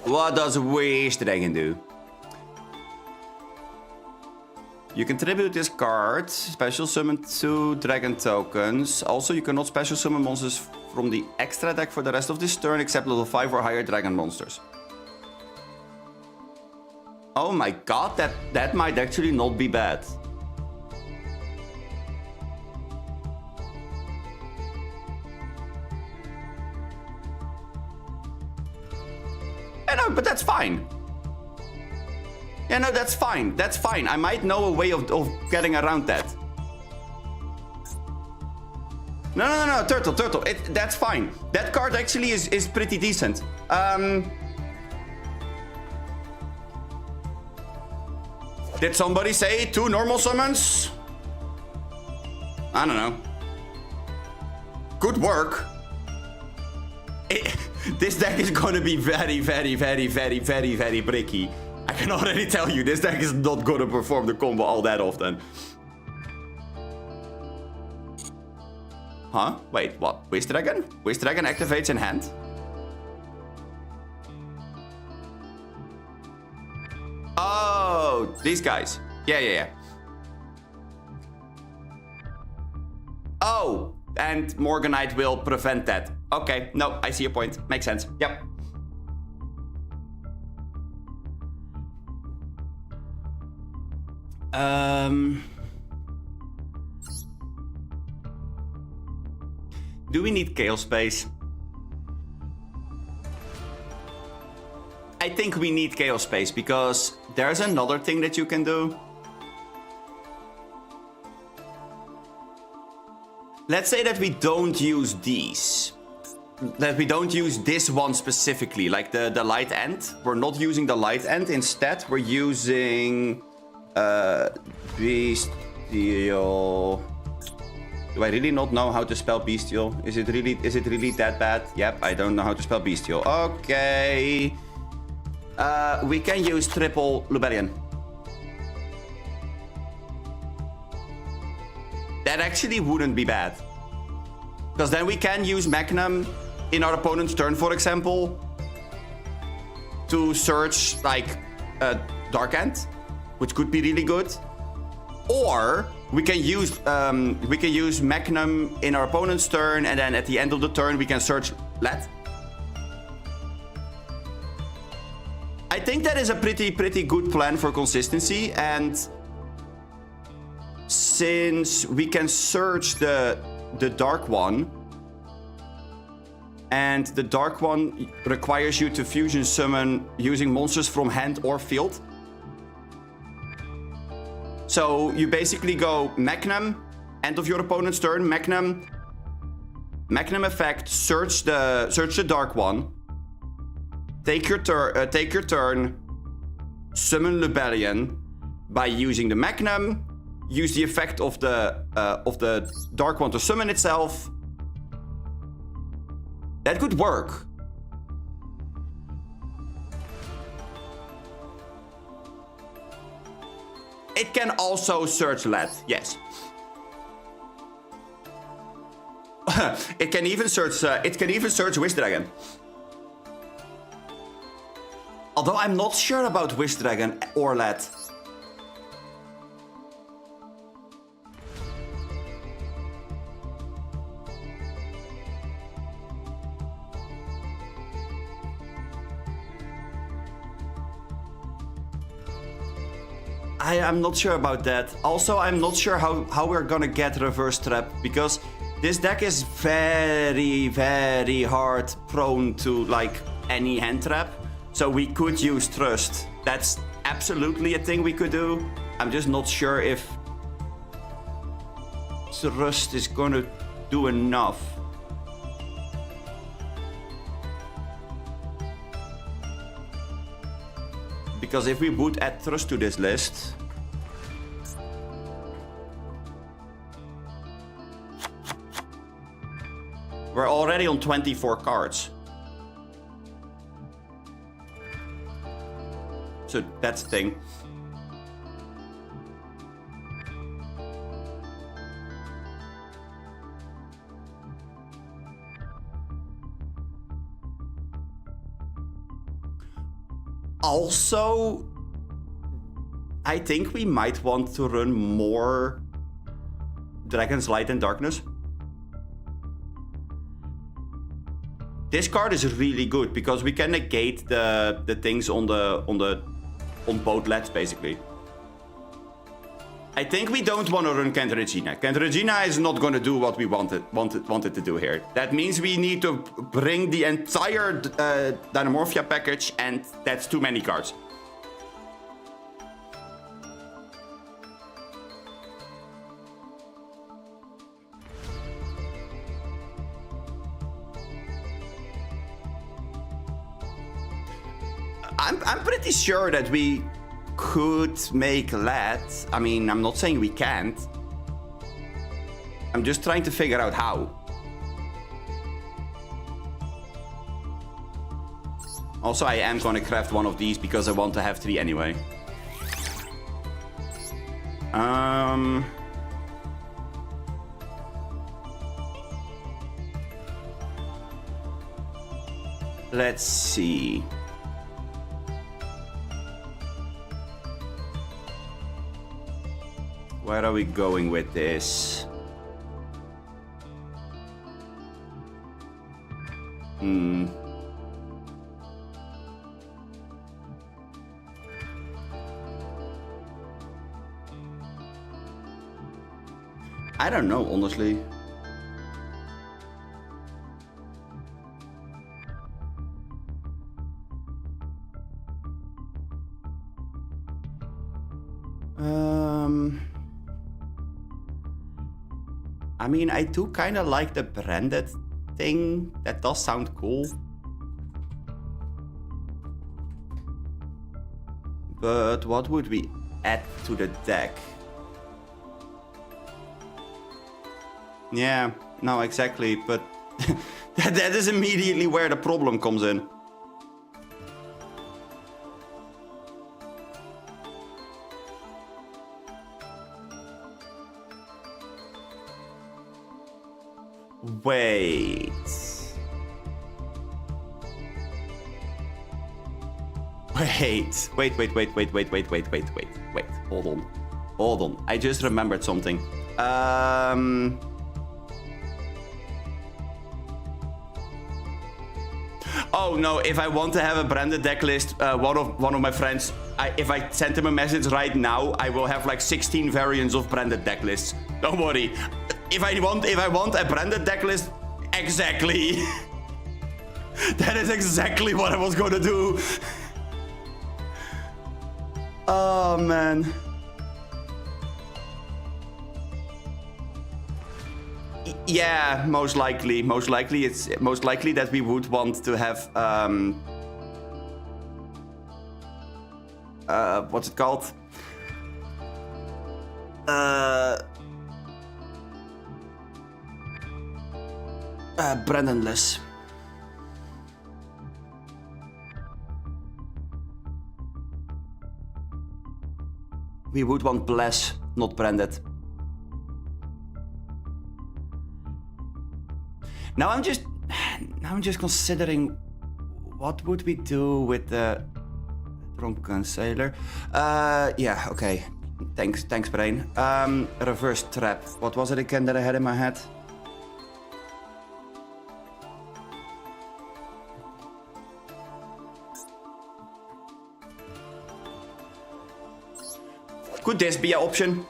What does Wish Dragon do? You can tribute this card, special summon 2 dragon tokens. Also, you cannot special summon monsters from the extra deck for the rest of this turn except level 5 or higher dragon monsters. Oh my god, that might actually not be bad. Yeah, no, but that's fine. Yeah, no, that's fine. That's fine. I might know a way of getting around that. No, Turtle. That's fine. That card actually is pretty decent. Did somebody say 2 normal summons? I don't know. Good work. This deck is gonna be very bricky. I can already tell you, this deck is not gonna perform the combo all that often. Huh? Wait, what? Wish Dragon? Wish Dragon activates in hand? Oh, these guys. Yeah. Oh, and Morganite will prevent that. Okay, no, I see your point. Makes sense. Yep. Do we need Chaos Space? I think we need Chaos Space because there's another thing that you can do. Let's say that we don't use these. That we don't use this one specifically, like the light end. We're not using the light end. Instead, we're using Bestial. Do I really not know how to spell Bestial? Is it really that bad? Yep, I don't know how to spell Bestial. Okay. We can use triple Lubellion. That actually wouldn't be bad. Because then we can use Magnum in our opponent's turn, for example, to search like a Dark End, which could be really good. Or we can use Magnum in our opponent's turn, and then at the end of the turn we can search Let. I think that is a pretty good plan for consistency, and since we can search the Dark One, and the Dark One requires you to fusion summon using monsters from hand or field. So you basically go Magnum, end of your opponent's turn, Magnum effect, search the Dark One, take your turn, summon Lubellion by using the Magnum, use the effect of the Dark One to summon itself, That could work. It can also search LED, yes. It can even search Wish Dragon. Although I'm not sure about Wish Dragon or LED. I am not sure about that. Also, I'm not sure how we're gonna get reverse trap, because this deck is very, very hard prone to like any hand trap. So we could use Trust. That's absolutely a thing we could do. I'm just not sure if Trust is gonna do enough. Because if we would add Trust to this list, we're already on 24 cards. So that's the thing. Also, I think we might want to run more Dragon's Light and Darkness. This card is really good because we can negate the things on both LEDs basically. I think we don't want to run Cantarigina. Cantarigina is not going to do what we wanted to do here. That means we need to bring the entire Dynamorphia package, and that's too many cards. I'm pretty sure that we could make LED. I mean, I'm not saying we can't. I'm just trying to figure out how. Also, I am gonna craft one of these because I want to have 3 anyway. Let's see. Where are we going with this? I don't know, honestly. I mean, I do kind of like the branded thing. That does sound cool. But what would we add to the deck? Yeah, no, exactly. But that is immediately where the problem comes in. Wait. Hold on. I just remembered something. Oh no, if I want to have a branded deck list, one of my friends, if I send him a message right now, I will have like 16 variants of branded deck lists. Don't worry. If I want a branded deck list, exactly. That is exactly what I was gonna do. Oh man. Yeah, most likely that we would want to have what's it called? Brandonless. We would want Bless, not Branded. Now I'm just considering what would we do with the Drunken Sailor. Yeah, okay. Thanks, Brain. Reverse Trap. What was it again that I had in my head? Could this be an option?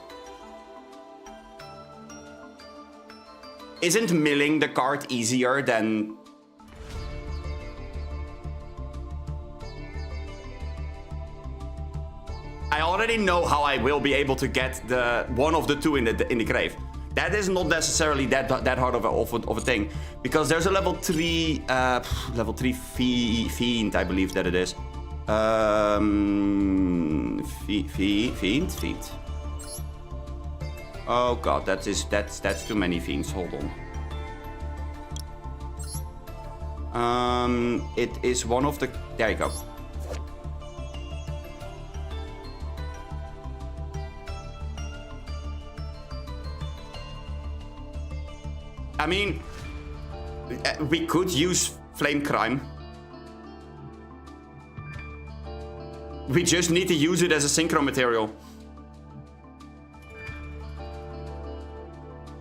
Isn't milling the card easier than... I already know how I will be able to get the one of the two in the grave. That is not necessarily that hard of a thing, because there's a level 3 fiend, I believe that it is. Fiend. Oh god, that's too many fiends. Hold on. It is one of the. There you go. I mean, we could use Flame Crime. We just need to use it as a synchro material.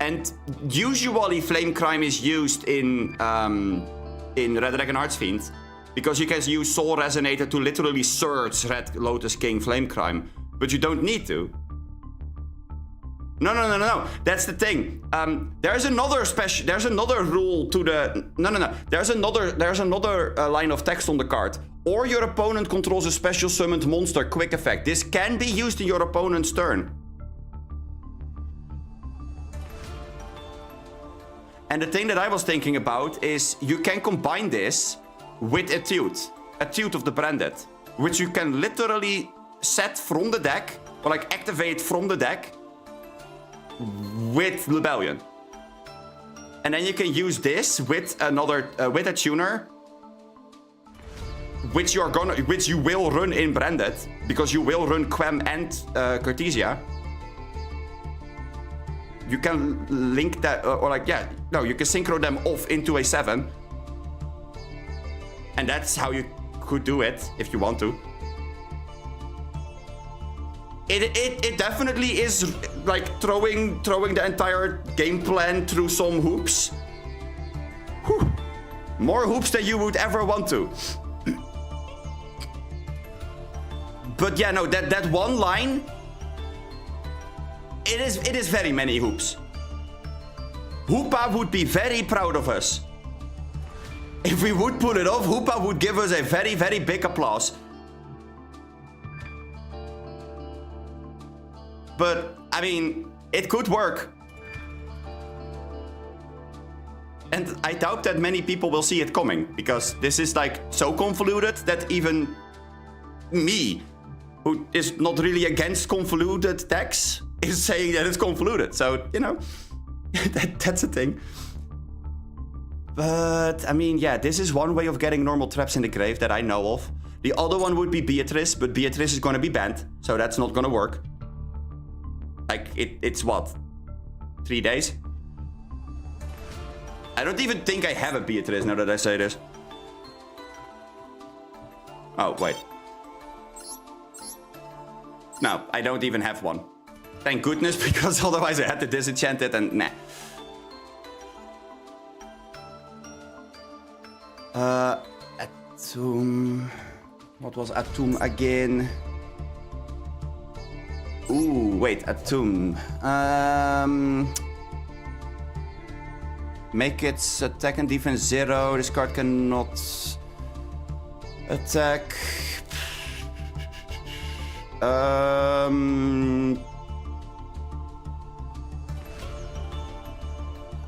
And usually Flame Crime is used in Red Dragon Archfiend, because you can use Soul Resonator to literally search Red Lotus King Flame Crime, but you don't need to. No. That's the thing. There's another special. There's another rule to the. No. There's another line of text on the card. Or your opponent controls a special summoned monster. Quick effect. This can be used in your opponent's turn. And the thing that I was thinking about is you can combine this with a Etude of the Branded, which you can literally set from the deck, or like activate from the deck with Rebellion. And then you can use this with another, with a tuner, which you will run in Branded, because you will run Quem and Cartesia. You can link that, or like, yeah, no, you can synchro them off into a 7. And that's how you could do it, if you want to. It definitely is like throwing the entire game plan through some hoops. Whew. More hoops than you would ever want to. But yeah, no, that one line, it is very many hoops. Hoopa would be very proud of us. If we would pull it off, Hoopa would give us a very, very big applause. But, I mean, it could work. And I doubt that many people will see it coming, because this is like so convoluted that even me, who is not really against convoluted decks, is saying that it's convoluted. So, you know, that's a thing. But, I mean, yeah, this is one way of getting normal traps in the grave that I know of. The other one would be Beatrice, but Beatrice is going to be banned, so that's not going to work. Like, it's what? 3 days? I don't even think I have a Beatrice now that I say this. Oh, wait. No, I don't even have one. Thank goodness, because otherwise I had to disenchant it and nah. Atum... What was Atum again? Ooh, wait, Atum. Make its attack and defense 0. This card cannot attack.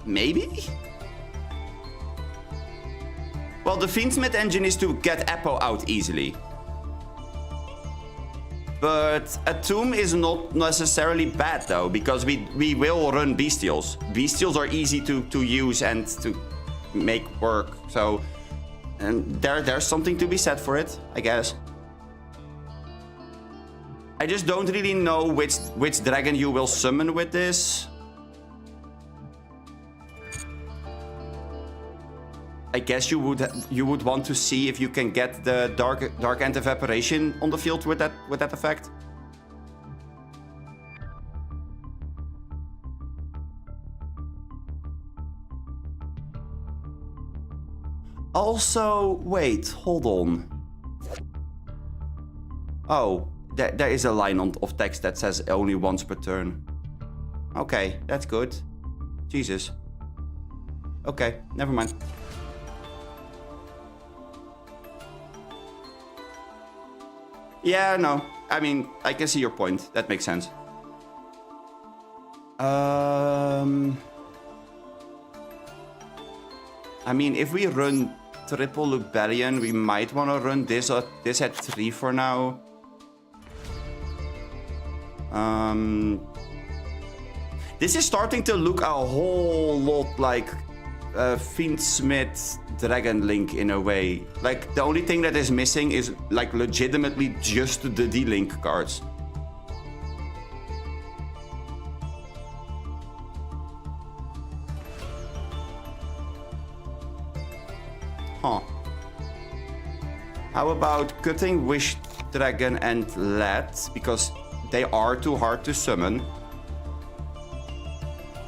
Maybe? Well, the Fiendsmith engine is to get Apo out easily. But Atum is not necessarily bad though, because we will run Bestials. Bestials are easy to use and to make work. So, and there's something to be said for it, I guess. I just don't really know which dragon you will summon with this. I guess you would want to see if you can get the dark end evaporation on the field with that effect. Also, wait, hold on. Oh, there is a line of text that says only once per turn. Okay, that's good. Jesus. Okay, never mind. Yeah, no. I mean, I can see your point. That makes sense. I mean, if we run triple Lubellion, we might want to run this at 3 for now. This is starting to look a whole lot like Fiendsmith Dragon Link in a way. Like, the only thing that is missing is like legitimately just the D-Link cards. Huh. How about cutting Wish Dragon and Let, because they are too hard to summon.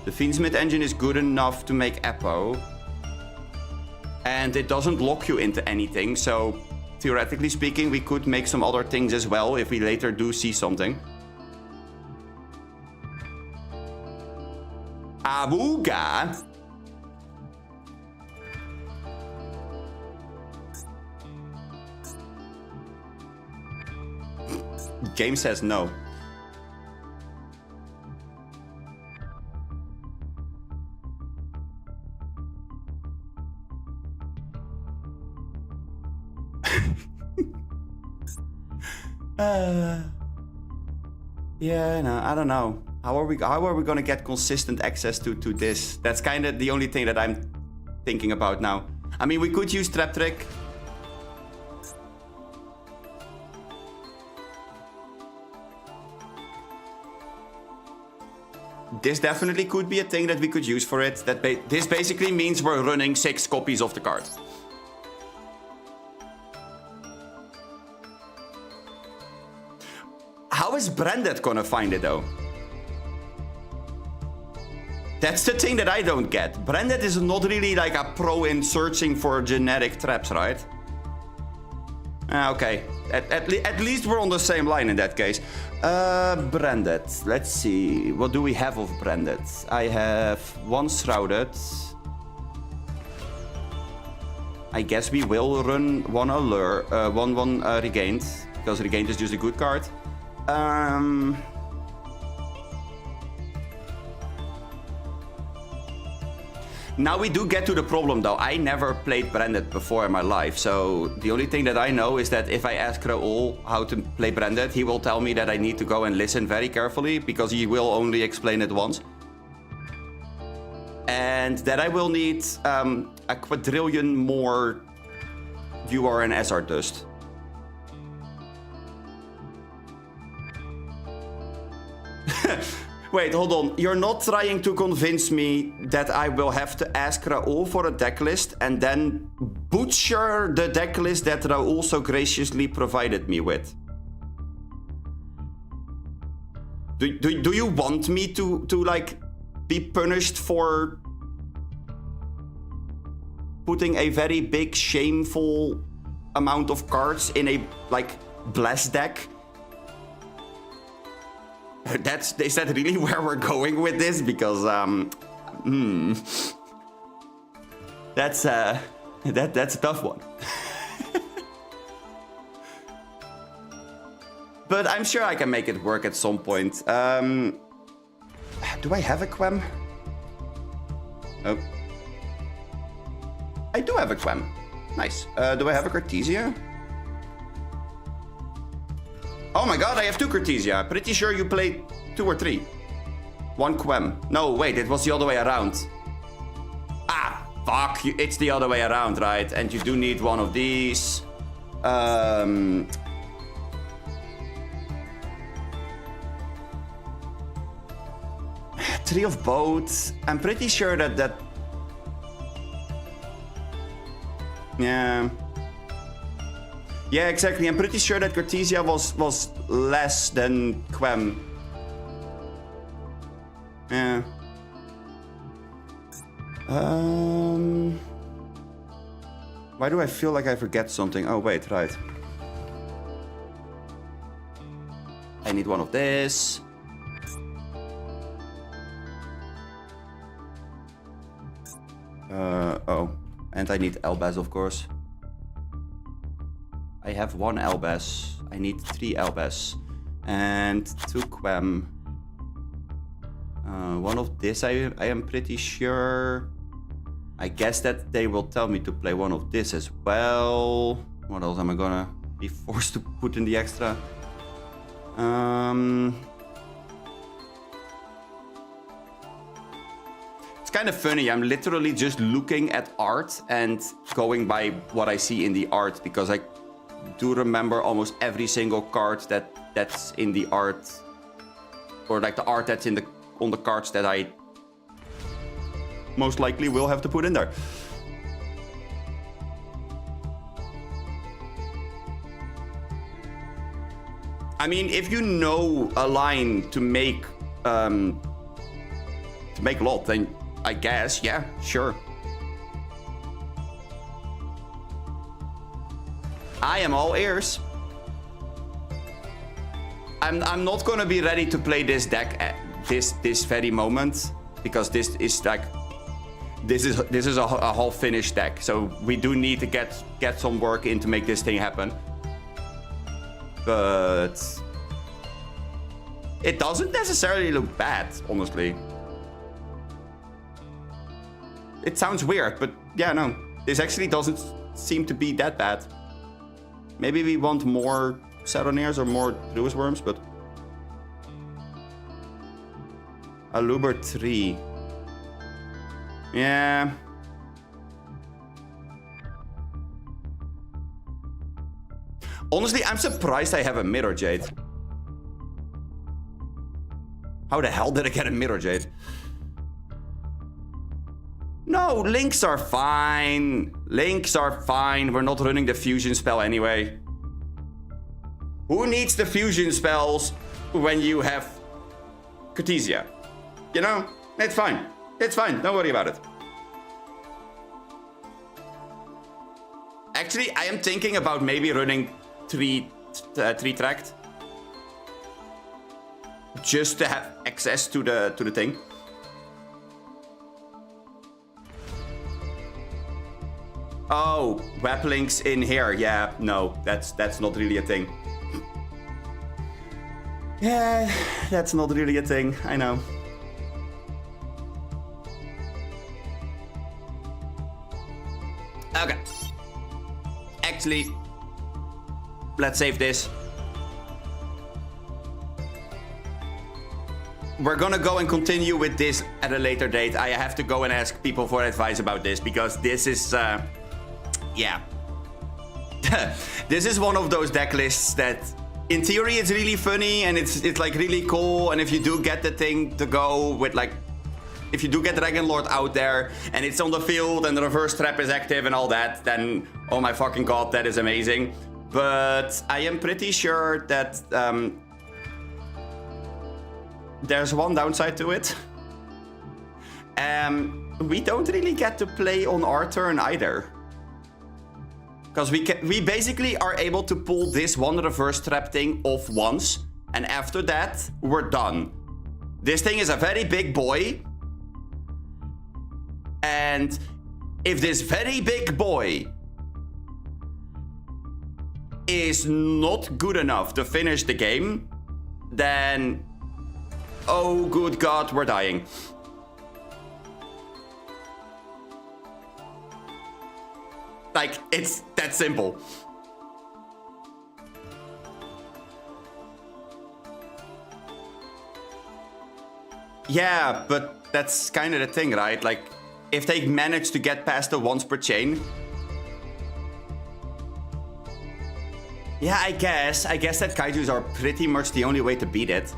The Fiendsmith engine is good enough to make Eppo. And it doesn't lock you into anything, so theoretically speaking, we could make some other things as well if we later do see something. Awooga! Game says no. Yeah, no, I don't know. How are we gonna get consistent access to this? That's kind of the only thing that I'm thinking about now. I mean, we could use Trap Trick. This definitely could be a thing that we could use for it. This basically means we're running 6 copies of the card. How is Branded gonna find it though? That's the thing that I don't get. Branded is not really like a pro in searching for genetic traps, right? Okay, at least we're on the same line in that case. Branded. Let's see. What do we have of Branded? I have 1 Shrouded. I guess we will run 1 Allure, 1 Regained, because Regained is just a good card. Now we do get to the problem though. I never played Branded before in my life, so the only thing that I know is that if I ask Raoul how to play Branded, he will tell me that I need to go and listen very carefully because he will only explain it once. And that I will need a quadrillion more UR and SR dust. Wait, hold on. You're not trying to convince me that I will have to ask Raoul for a deck list and then butcher the deck list that Raoul so graciously provided me with? Do you want me to like be punished for putting a very big shameful amount of cards in a like blast deck? Is that really where we're going with this? Because that's a tough one. But I'm sure I can make it work at some point. Do I have a Quem? Oh, I do have a Quem. Nice. Do I have a Cartesia? Oh my god, I have 2 Cartesia. Pretty sure you played 2 or 3. 1 Quem. No, wait, it was the other way around. Ah, fuck. It's the other way around, right? And you do need one of these. 3 of both. I'm pretty sure that... Yeah. Yeah, exactly. I'm pretty sure that Cartesia was less than Quem. Yeah. Why do I feel like I forget something? Oh, wait, right. I need one of this. Oh. And I need Elbaz, of course. I have 1 Elbaz. I need 3 Elbaz. And 2 Quem. One of this, I am pretty sure. I guess that they will tell me to play one of this as well. What else am I gonna be forced to put in the extra? It's kind of funny. I'm literally just looking at art and going by what I see in the art, because I do remember almost every single card that's in the art, or like the art that's on the cards that I most likely will have to put in there. I mean, if you know a line to make lot, then I guess, yeah, sure. I am all ears. I'm not gonna be ready to play this deck at this very moment, because this is like this is a whole finished deck. So we do need to get some work in to make this thing happen. But it doesn't necessarily look bad, honestly. It sounds weird, but yeah, no. This actually doesn't seem to be that bad. Maybe we want more Saturniers or more Druid Worms, but... Aluber 3. Yeah. Honestly, I'm surprised I have a Mirror Jade. How the hell did I get a Mirror Jade? No, links are fine. Links are fine. We're not running the fusion spell anyway. Who needs the fusion spells when you have Cartesia? You know, it's fine. It's fine. Don't worry about it. Actually, I am thinking about maybe running three tracked, just to have access to the thing. Oh, web links in here. Yeah, no, that's not really a thing. Yeah, that's not really a thing. I know. Okay. Actually, let's save this. We're gonna go and continue with this at a later date. I have to go and ask people for advice about this, because this is, yeah. This is one of those deck lists that, in theory, it's really funny and it's like really cool. And if you do get the thing to go with, like, if you do get Dragon Lord out there and it's on the field and the reverse trap is active and all that, then oh my fucking god, that is amazing. But I am pretty sure that there's one downside to it. We don't really get to play on our turn either. Because we basically are able to pull this one reverse trap thing off once, and after that, we're done. This thing is a very big boy. And if this very big boy is not good enough to finish the game, then oh good god, we're dying. Like, it's that simple. Yeah, but that's kind of the thing, right? Like, if they manage to get past the once per chain. Yeah, I guess that Kaijus are pretty much the only way to beat it.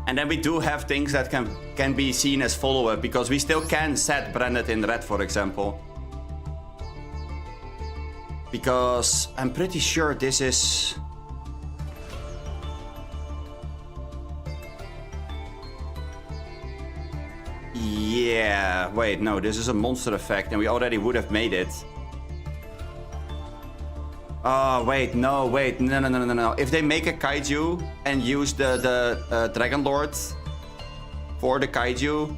And then we do have things that can be seen as follow-up, because we still can set branded in red, for example. Because I'm pretty sure this is... Yeah, wait, no, this is a monster effect and we already would have made it. Oh, wait, no. If they make a kaiju and use the Dragon Lord for the kaiju,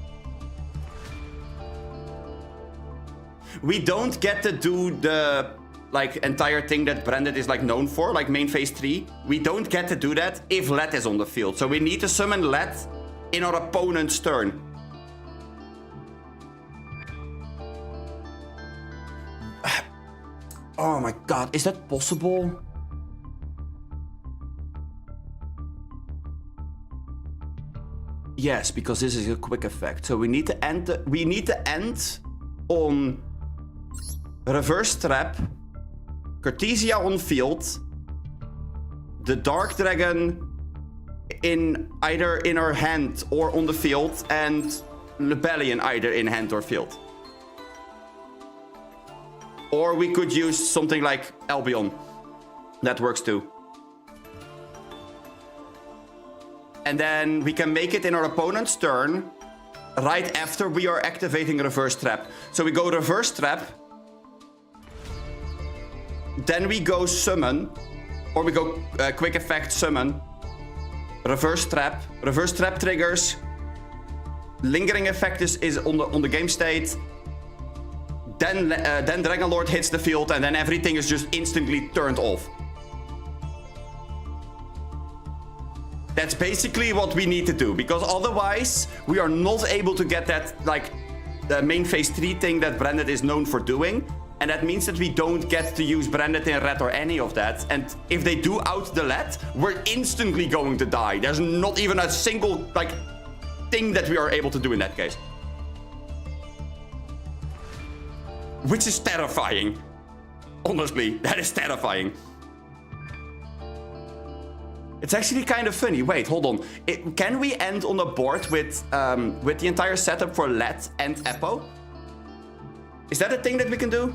we don't get to do the like entire thing that Branded is like known for, like main phase 3. We don't get to do that if Let is on the field. So we need to summon Let in our opponent's turn. Oh my god, is that possible? Yes, because this is a quick effect. So we need to end on Reverse Trap, Cartesia on field, the Dark Dragon in either in our hand or on the field, and Lebellion either in hand or field. Or we could use something like Albion. That works too. And then we can make it in our opponent's turn right after we are activating Reverse Trap. So we go Reverse Trap. Then we go Summon. Or we go Quick Effect Summon. Reverse Trap. Reverse Trap triggers. Lingering Effect is on the game state. Then Dragon Lord hits the field and then everything is just instantly turned off. That's basically what we need to do, because otherwise we are not able to get that, like, the main phase 3 thing that Branded is known for doing. And that means that we don't get to use Branded in red or any of that. And if they do out the let, we're instantly going to die. There's not even a single, like, thing that we are able to do in that case. Which is terrifying. Honestly, that is terrifying. It's actually kind of funny. Wait, hold on. Can we end on a board with the entire setup for Let and Eppo? Is that a thing that we can do?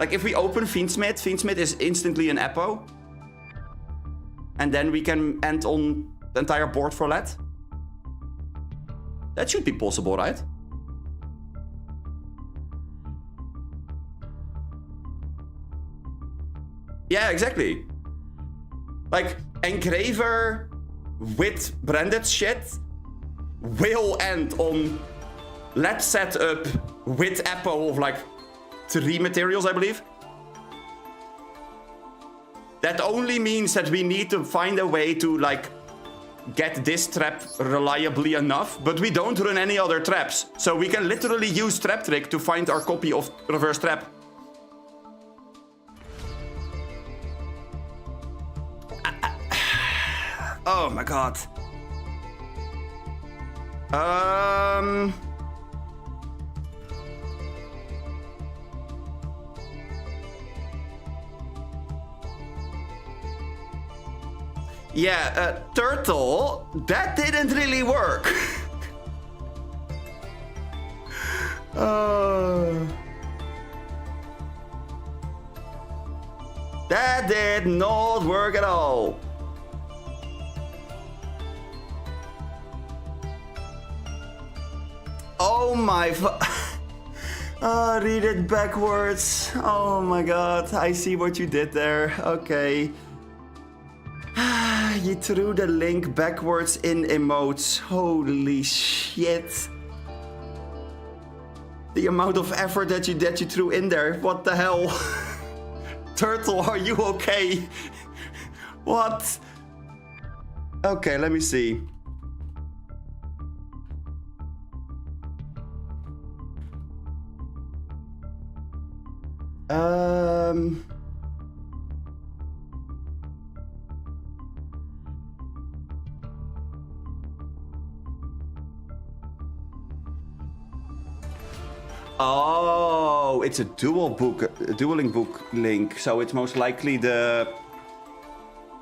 Like, if we open Fiendsmith, Fiendsmith is instantly an Eppo. And then we can end on the entire board for Let? That should be possible, right? Yeah, exactly. Like, Engraver with Branded shit will end on Let's set up with Eppo of like 3 materials, I believe. That only means that we need to find a way to like get this trap reliably enough, but we don't run any other traps. So we can literally use Trap Trick to find our copy of Reverse Trap. Oh my god. Yeah, Turtle, that didn't really work. That did not work at all. Oh my read it backwards. Oh my god, I see what you did there. Okay. You threw the link backwards in emotes. Holy shit. The amount of effort that you threw in there. What the hell? Turtle, are you okay? What? Okay, let me see. Oh, it's a dueling book link, so it's most likely the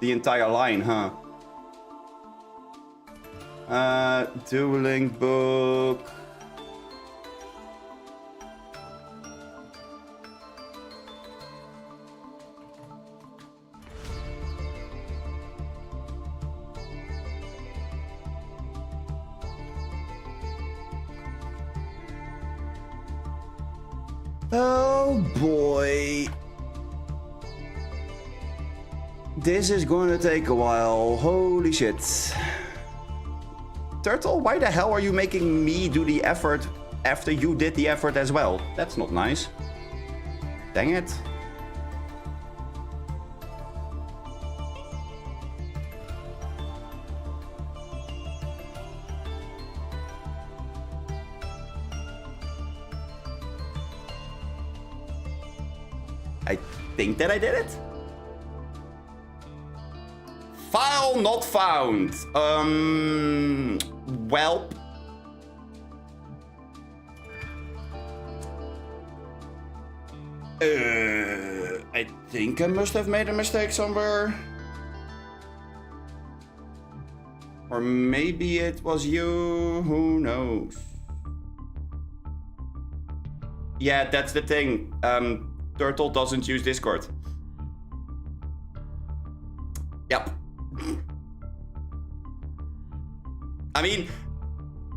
entire line, huh? Dueling book. Oh boy. This is gonna take a while. Holy shit. Turtle, why the hell are you making me do the effort after you did the effort as well? That's not nice. Dang it. I think that I did it. File not found. Well. I think I must have made a mistake somewhere. Or maybe it was you, who knows? Yeah, that's the thing. Turtle doesn't use Discord. Yep. I mean,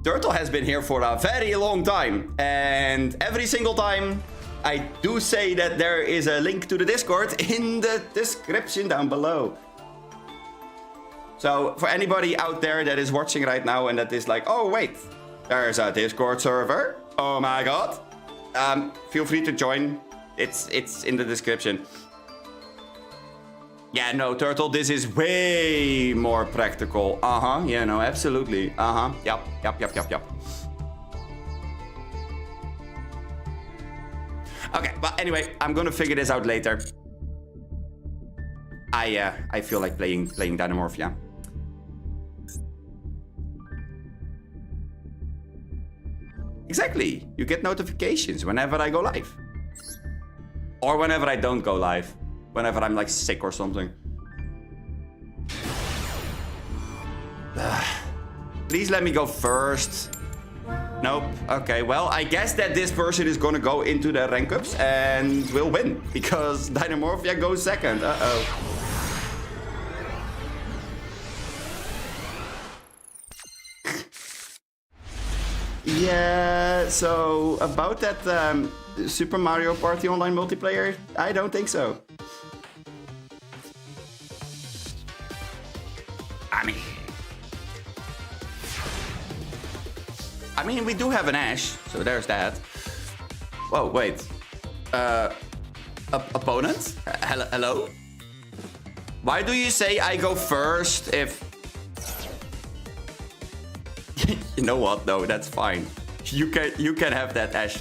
Turtle has been here for a very long time, and every single time I do say that there is a link to the Discord in the description down below. So for anybody out there that is watching right now and that is like, oh wait, there's a Discord server, oh my god, feel free to join. It's in the description. Yeah, no, Turtle, this is way more practical. Yeah, no, absolutely. Yep. Okay, but anyway, I'm gonna figure this out later. I feel like playing Dynamorphia. Exactly. You get notifications whenever I go live. Or whenever I don't go live. Whenever I'm like sick or something. Please let me go first. Nope. Okay, well, I guess that this person is gonna go into the rank ups and will win. Because Dynamorphia goes second. Uh-oh. Yeah, so about that Super Mario Party online multiplayer, I don't think so. I mean, we do have an Ash, so there's that. Whoa, wait. Opponent? Hello? Why do you say I go first if... You know what? No, that's fine. You can have that Ash.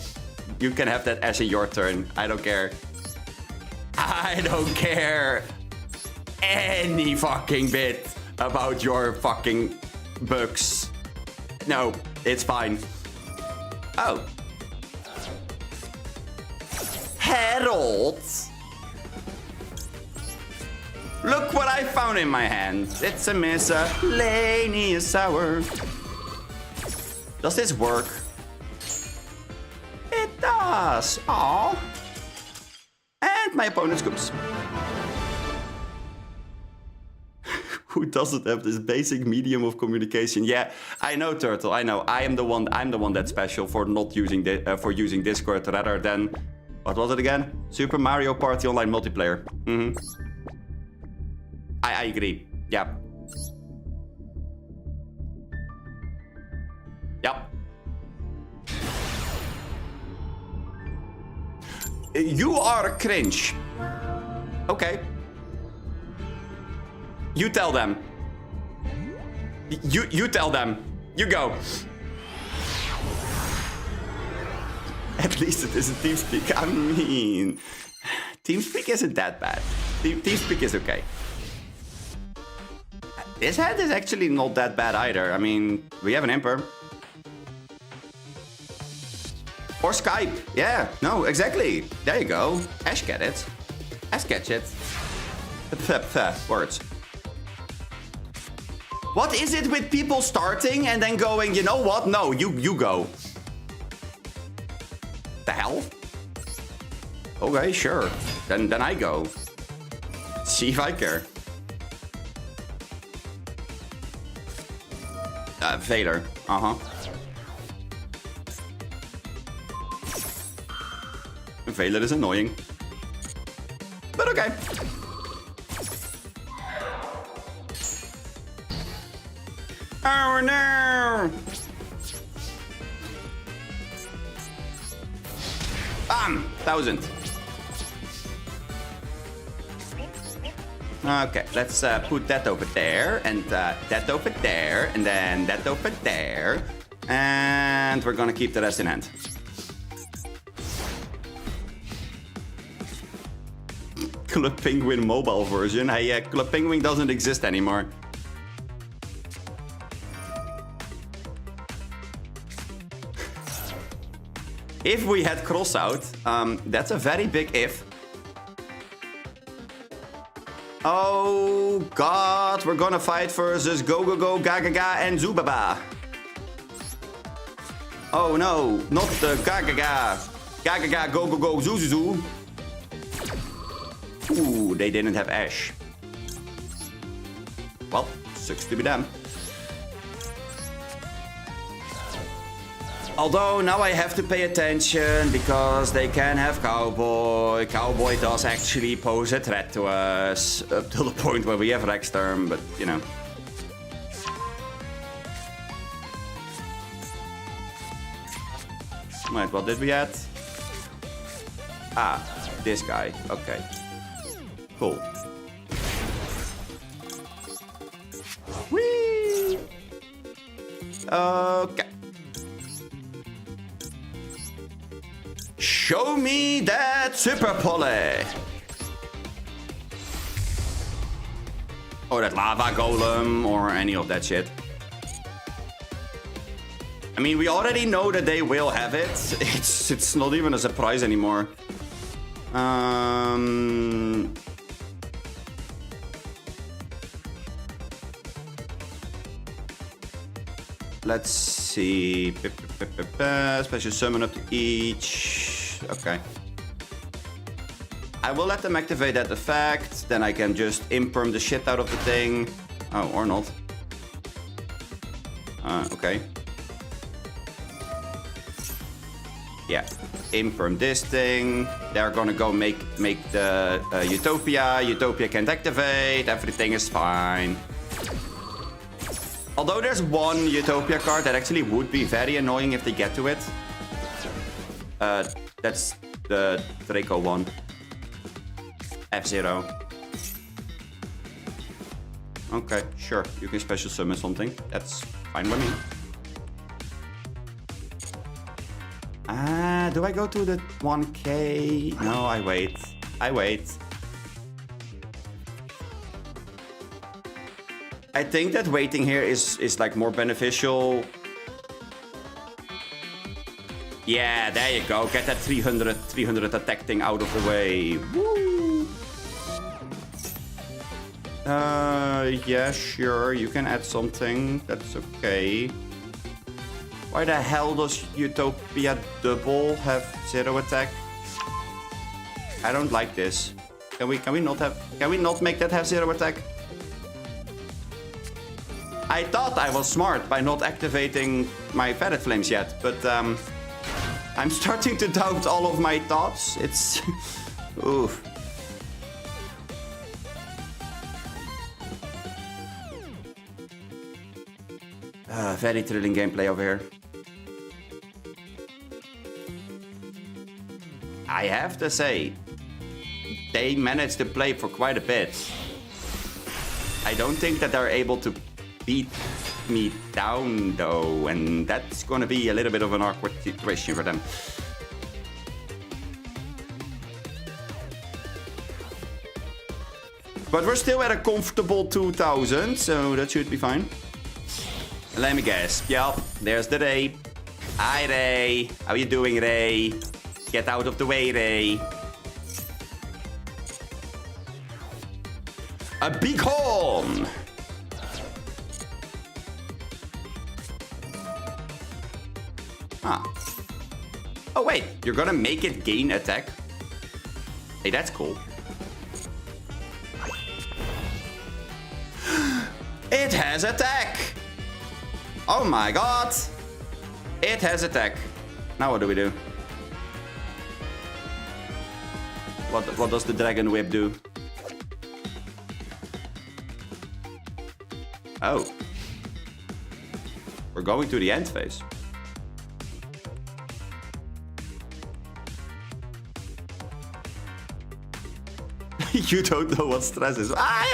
You can have that Ash in your turn. I don't care. I don't care any fucking bit about your fucking bugs. No, it's fine. Oh. Herald. Look what I found in my hand. It's a miscellaneous sour. Does this work? It does. Aww. And my opponent scoops. Who doesn't have this basic medium of communication? Yeah, I know, Turtle. I know. I'm the one that's special for not using using Discord rather than, what was it again? Super Mario Party online multiplayer. I agree. Yeah. Yep. You are cringe. Okay. You tell them. You tell them. You go. At least it isn't TeamSpeak. I mean, TeamSpeak isn't that bad. TeamSpeak is okay. This hand is actually not that bad either. I mean, we have an Emperor. Or Skype. Yeah, no, exactly. There you go. Ash get it. Ash catch it. Words. What is it with people starting and then going, you know what? No, you go. The hell? Okay, sure. Then I go. See if I care. Vader. Uh-huh. Vader is annoying. But okay. Oh no! Bam! 1,000. Okay, let's put that over there, and that over there, and then that over there. And we're gonna keep the rest in hand. Club Penguin mobile version. Hey, Club Penguin doesn't exist anymore. If we had crossout, that's a very big if. Oh god, we're gonna fight versus Go Go Go, Gaga Ga, and Zubaba. Oh no, not the Gaga Ga. Gaga Ga, Go Go Go, Zuzuzu. Ooh, they didn't have Ash. Well, sucks to be them. Although now I have to pay attention because they can have Cowboy. Cowboy does actually pose a threat to us up to the point where we have Rexterm, but you know. Wait, what did we add? Ah, this guy. Okay. Cool. Whee! Okay. Show me that Super Poly! Or that Lava Golem, or any of that shit. I mean, we already know that they will have it. It's not even a surprise anymore. Let's see. Special summon up to each. Okay. I will let them activate that effect. Then I can just imperm the shit out of the thing. Oh, or not. Okay. Yeah. Imperm this thing. They're gonna go make the Utopia. Utopia can't activate. Everything is fine. Although there's one Utopia card that actually would be very annoying if they get to it. That's the Draco one. F-Zero. Okay, sure. You can special summon something. That's fine by me. Do I go to the 1k? No, I wait. I wait. I think that waiting here is like more beneficial. Yeah, there you go. Get that 300 attack thing out of the way. Woo! Yeah, sure. You can add something. That's okay. Why the hell does Utopia double have 0 attack? I don't like this. Can we not make that have 0 attack? I thought I was smart by not activating my Ferret Flames yet, but I'm starting to doubt all of my thoughts. It's... Oof. Very thrilling gameplay over here. I have to say, they managed to play for quite a bit. I don't think that they're able to beat me down though, and that's gonna be a little bit of an awkward situation for them. But we're still at a comfortable 2000, so that should be fine. Let me guess. Yup, there's the Ray. Hi Ray. How you doing, Ray? Get out of the way, Ray. A big horn. Huh. Oh wait, you're gonna make it gain attack? Hey, that's cool. It has attack! Oh my god! It has attack. Now what do we do? What does the Dragon Whip do? Oh. We're going to the end phase. You don't know what stress is. I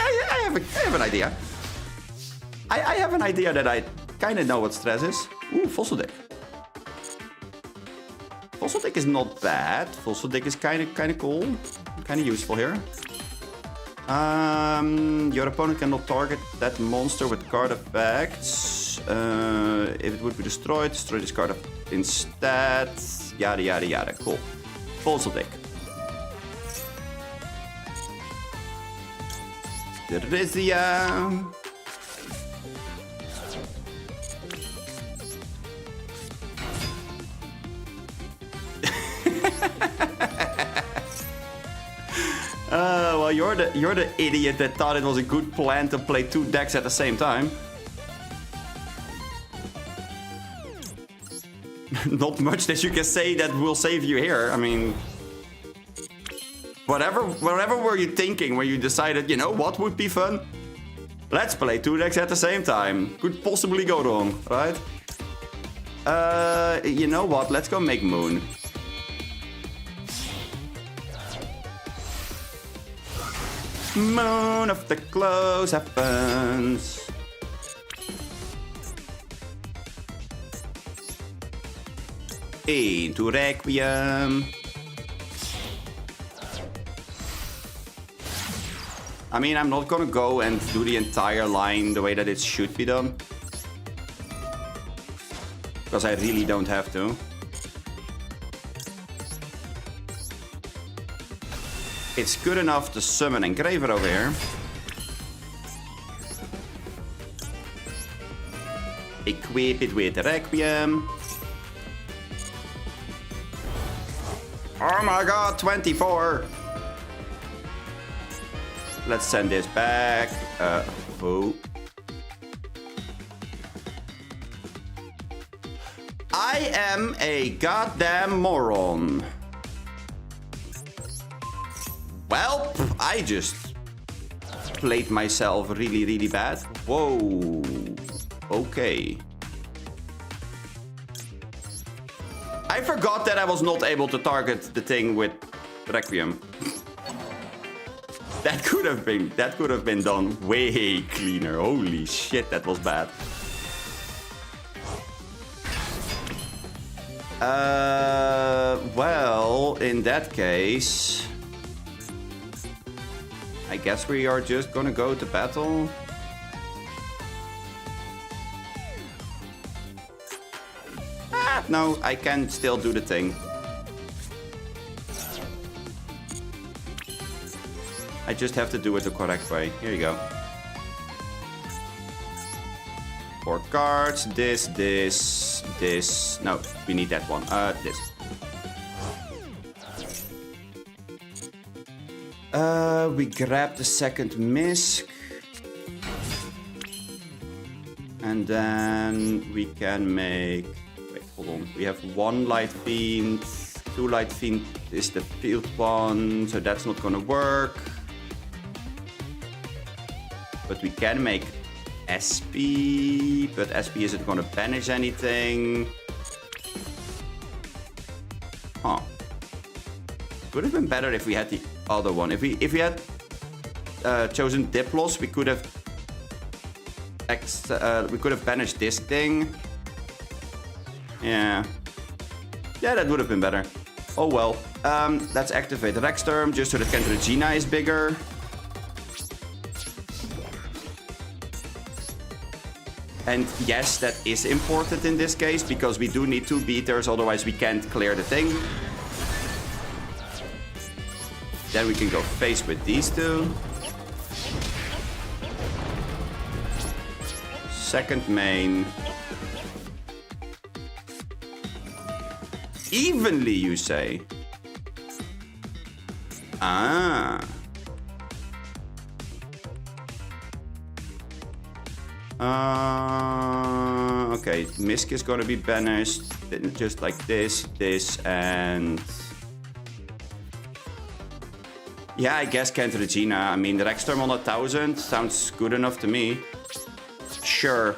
have an idea. I have an idea that I kind of know what stress is. Ooh, Fossil Dick. Fossil Dick is not bad. Fossil Dick is kind of cool. Kind of useful here. Your opponent cannot target that monster with card effects. If it would be destroyed, destroy this card instead. Yada yada yada. Cool. Fossil Dick. Rizia. Well, you're the idiot that thought it was a good plan to play 2 decks at the same time. Not much that you can say that will save you here. I mean, whatever were you thinking when you decided, you know what would be fun? Let's play 2 decks at the same time. Could possibly go wrong, right? You know what? Let's go make Moon. Moon of the close happens. Into Requiem. I mean, I'm not gonna go and do the entire line the way that it should be done. Because I really don't have to. It's good enough to summon Engraver over here. Equip it with Requiem. Oh my god, 24! Let's send this back. Oh. I am a goddamn moron. Well, I just played myself really, really bad. Whoa. Okay. I forgot that I was not able to target the thing with Requiem. That could have been done way cleaner. Holy shit, that was bad. Well, in that case, I guess we are just gonna go to battle. No, I can still do the thing. I just have to do it the correct way. Here you go. 4 cards. This. No, we need that one. This. We grab the second Misk. And then we can make... Wait, hold on. We have 1 Light Fiend. 2 Light Fiend is the field one, so that's not gonna work. But we can make SP, but SP isn't gonna banish anything. Huh. Would have been better if we had the other one. If we had chosen Diplos, we could have banished this thing. Yeah, that would have been better. Oh well. Let's activate Rexterm just so that Kentragina is bigger. And yes, that is important in this case, because we do need 2 beaters, otherwise we can't clear the thing. Then we can go face with these 2. Second main. Evenly, you say? Ah. Okay, Misk is gonna be banished. Just like this, and... Yeah, I guess Kent Regina. I mean, the Rexstorm on 1000 sounds good enough to me. Sure.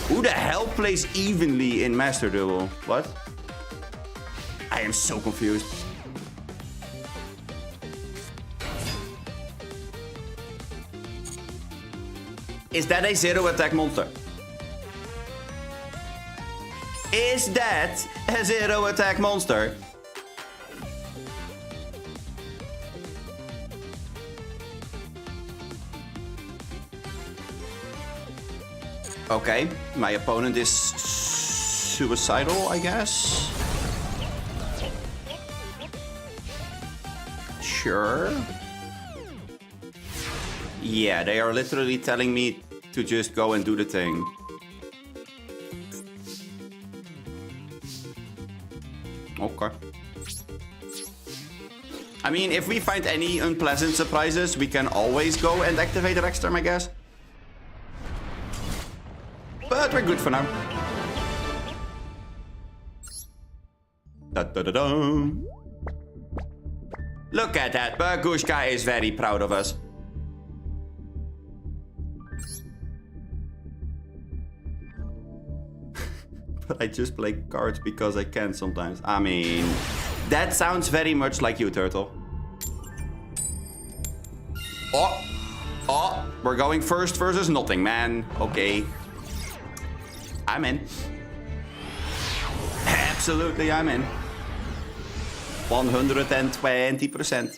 Who the hell plays evenly in Master Duel? What? I am so confused. Is that a zero attack monster? Is that a zero attack monster? Okay, my opponent is suicidal, I guess. Sure. Yeah, they are literally telling me to just go and do the thing. Okay. I mean, if we find any unpleasant surprises, we can always go and activate the Rexstorm, I guess. But we're good for now. Da-da-da-da. Look at that. Bagushka is very proud of us. But I just play cards because I can sometimes. I mean, that sounds very much like you, Turtle. Oh, we're going first versus nothing, man. Okay. I'm in. Absolutely, I'm in. 120%.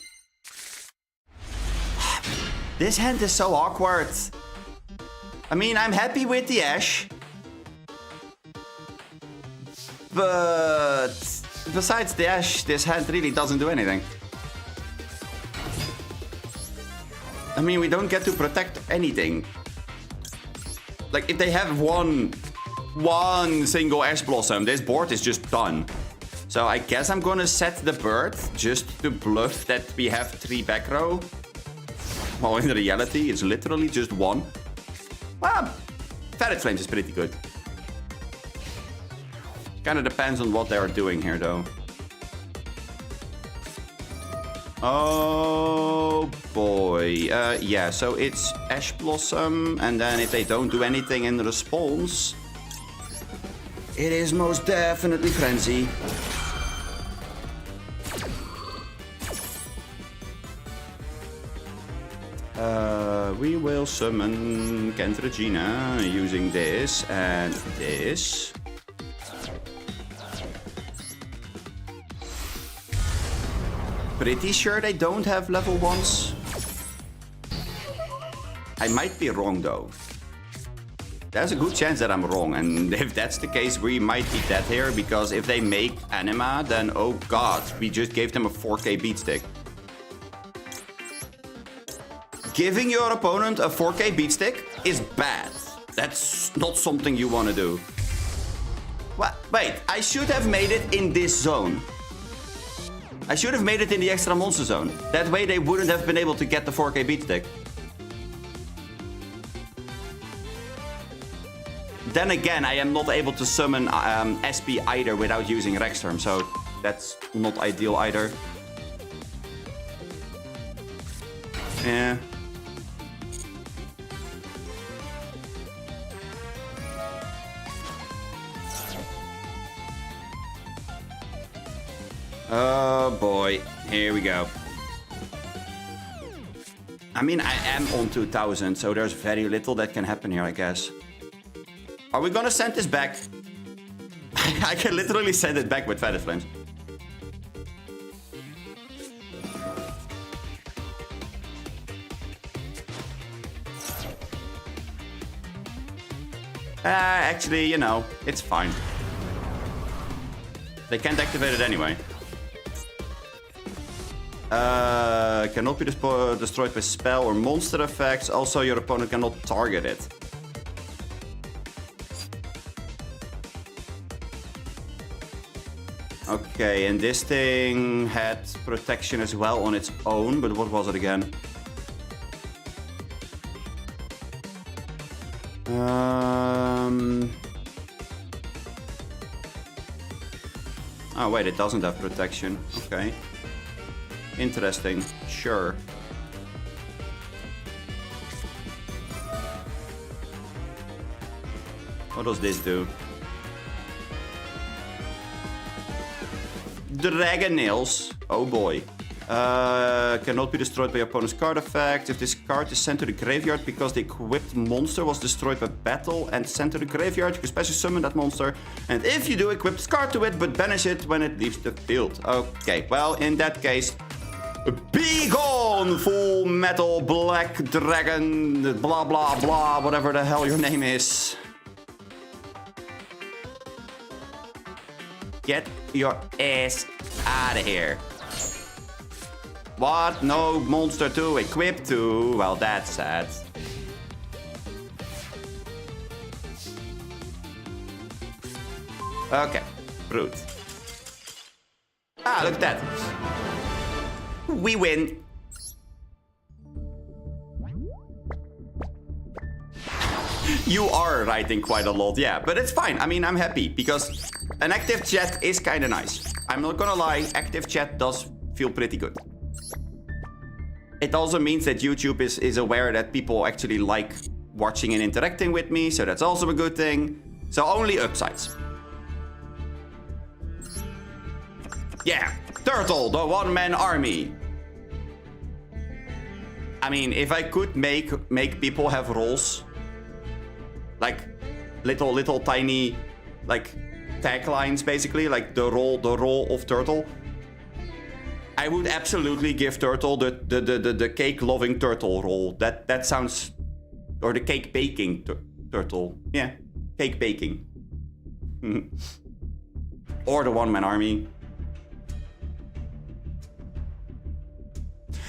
This hand is so awkward. I mean, I'm happy with the Ash. But besides the Ash, this hand really doesn't do anything. I mean, we don't get to protect anything. Like, if they have one single Ash Blossom, this board is just done. So I guess I'm gonna set the bird just to bluff that we have 3 back row. Well, in reality, it's literally just 1. Well, Ferret Flames is pretty good. Kinda depends on what they are doing here, though. Oh boy. Yeah, so it's Ash Blossom, and then if they don't do anything in response, it is most definitely Frenzy. We will summon Kent Regina using this and this. Pretty sure they don't have level 1s. I might be wrong though. There's a good chance that I'm wrong, and if that's the case, we might be dead here, because if they make Anima, then oh god, we just gave them a 4K beat stick. Giving your opponent a 4K beat stick is bad. That's not something you want to do. What? Wait, I should have made it in this zone. I should have made it in the extra monster zone. That way they wouldn't have been able to get the 4K beat stick. Then again, I am not able to summon SP either without using Rexstorm, so that's not ideal either. Yeah. Oh boy, here we go. I mean, I am on 2000, so there's very little that can happen here, I guess. Are we gonna send this back? I can literally send it back with Feather Flames. Actually, you know, it's fine. They can't activate it anyway. Cannot be destroyed by spell or monster effects. Also, your opponent cannot target it. Okay, and this thing had protection as well on its own, but what was it again? Oh wait, it doesn't have protection. Okay. Interesting. Sure. What does this do? Dragon nails. Oh boy. Cannot be destroyed by your opponent's card effect. If this card is sent to the graveyard because the equipped monster was destroyed by battle and sent to the graveyard, you can special summon that monster. And if you do, equip this card to it, but banish it when it leaves the field. Okay, well, in that case, be gone, Full Metal Black Dragon, blah blah blah, whatever the hell your name is. Get your ass out of here. What? No monster to equip to? Well, that's sad. Okay, brute. Ah, look at that. We win. You are writing quite a lot, yeah, but it's fine. I mean, I'm happy because an active chat is kind of nice. I'm not gonna lie, active chat does feel pretty good. It also means that YouTube is aware that people actually like watching and interacting with me, so that's also a good thing. So only upsides. Yeah, Turtle, the one-man army. I mean, if I could make people have roles, like little tiny, like taglines, basically, like the role of Turtle, I would absolutely give Turtle the cake-loving turtle role. That sounds, or the cake baking turtle. Yeah, cake baking. Or the one-man army.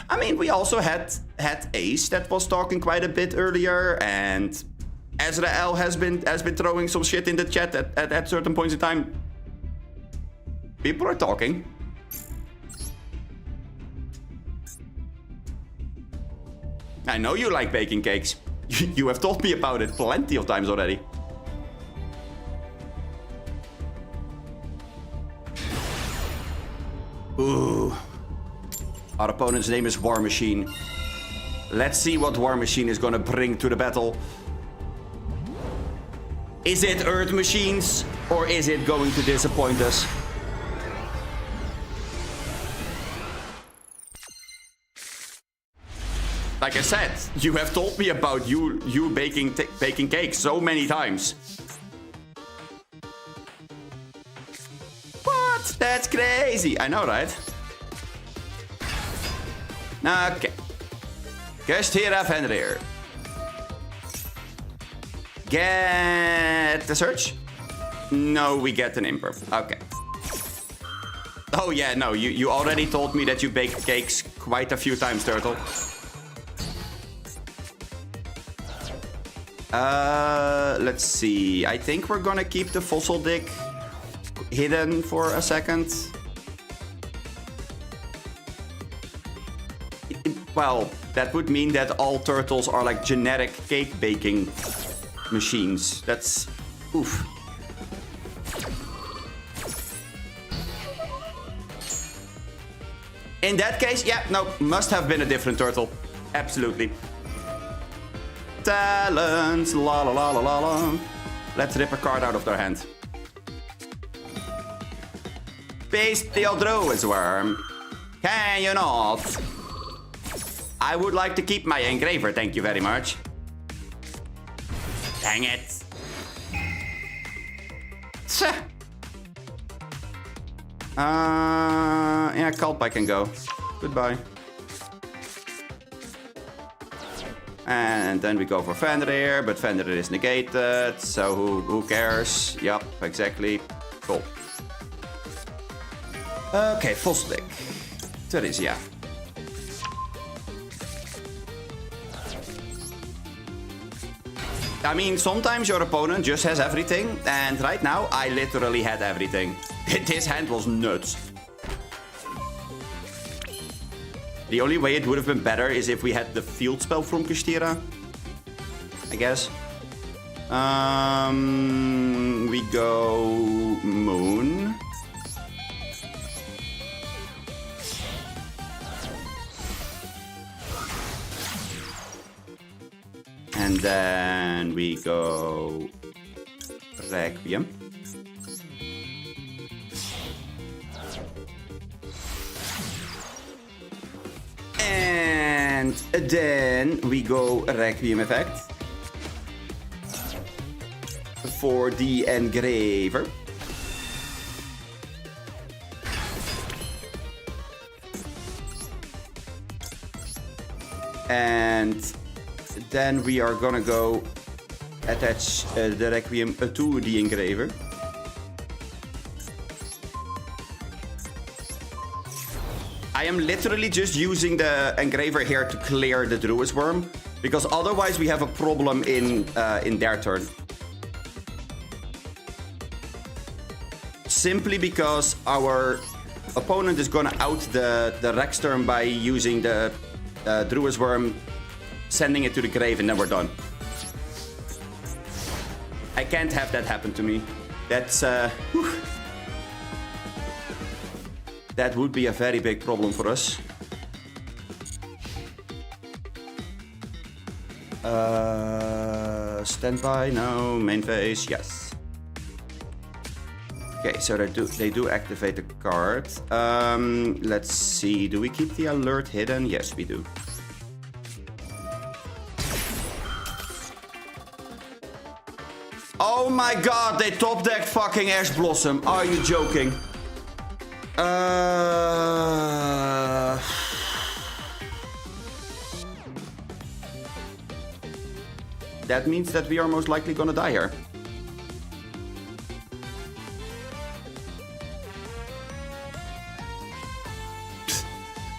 I mean, we also had Ace that was talking quite a bit earlier, and Ezrael has been throwing some shit in the chat at certain points in time. People are talking. I know you like baking cakes. You have told me about it plenty of times already. Ooh. Our opponent's name is War Machine. Let's see what War Machine is gonna bring to the battle. Is it Earth Machines, or is it going to disappoint us? Like I said, you have told me about you baking cakes so many times. What? That's crazy. I know, right? Okay. Gestira Fenrir. Get the search? No, we get an imperf. Okay. Oh yeah, no, you already told me that you bake cakes quite a few times, Turtle. Let's see. I think we're gonna keep the fossil dick hidden for a second. Well, that would mean that all turtles are like generic cake baking machines. That's... oof. In that case, yeah, no, must have been a different turtle. Absolutely. Talents, la la la la la la. Let's rip a card out of their hand. Bestial Druid's Worm. Can you not? I would like to keep my engraver, thank you very much. Dang it. Yeah, Culp I can go. Goodbye. And then we go for Fenrir, but Fenrir is negated, so who cares? Yup, exactly. Cool. Okay, Fosdick. Theresia. I mean, sometimes your opponent just has everything, and right now I literally had everything. This hand was nuts. The only way it would have been better is if we had the field spell from Kastira, I guess. We go Moon. And then we go Requiem. And then we go Requiem effect for the Engraver. And then we are gonna go attach the Requiem to the Engraver. I am literally just using the Engraver here to clear the Druid's Worm, because otherwise we have a problem in their turn. Simply because our opponent is gonna out the Rex turn by using the Druid's Worm, sending it to the grave, and then we're done. I can't have that happen to me. That's that would be a very big problem for us. Standby, no. Main phase, yes. Okay, so they do activate the card. Let's see, do we keep the alert hidden? Yes, we do. Oh my god, they top decked fucking Ash Blossom. Are you joking? That means that we are most likely gonna die here.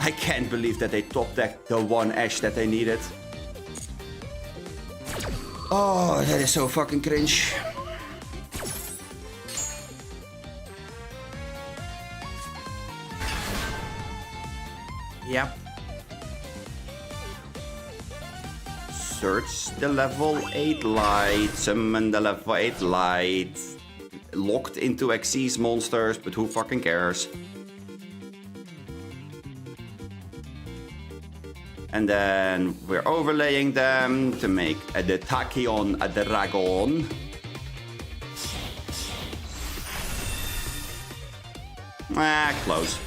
I can't believe that they top decked the one Ash that they needed. Oh, that is so fucking cringe. Yep. Search the level 8 light, summon the level 8 light. Locked into Xyz monsters, but who fucking cares? And then we're overlaying them to make the Tachyon a dragon. Close.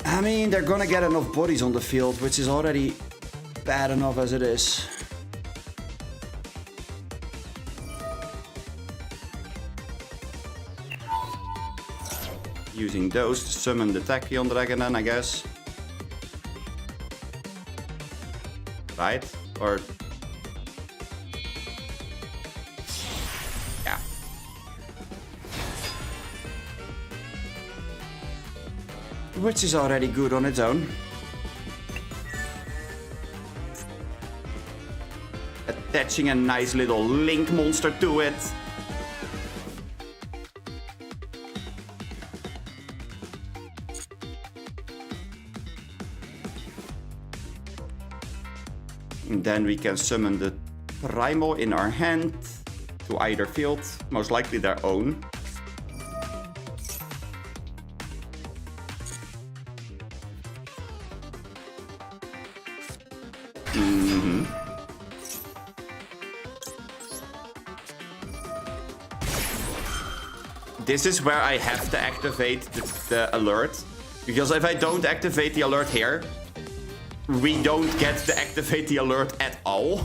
I mean, they're gonna get enough bodies on the field, which is already bad enough as it is. Using those to summon the Tachyon dragon then, I guess. Right? Or... yeah. Which is already good on its own. Attaching a nice little link monster to it. And then we can summon the Primal in our hand to either field, most likely their own. This is where I have to activate the alert, because if I don't activate the alert here, we don't get to activate the alert at all.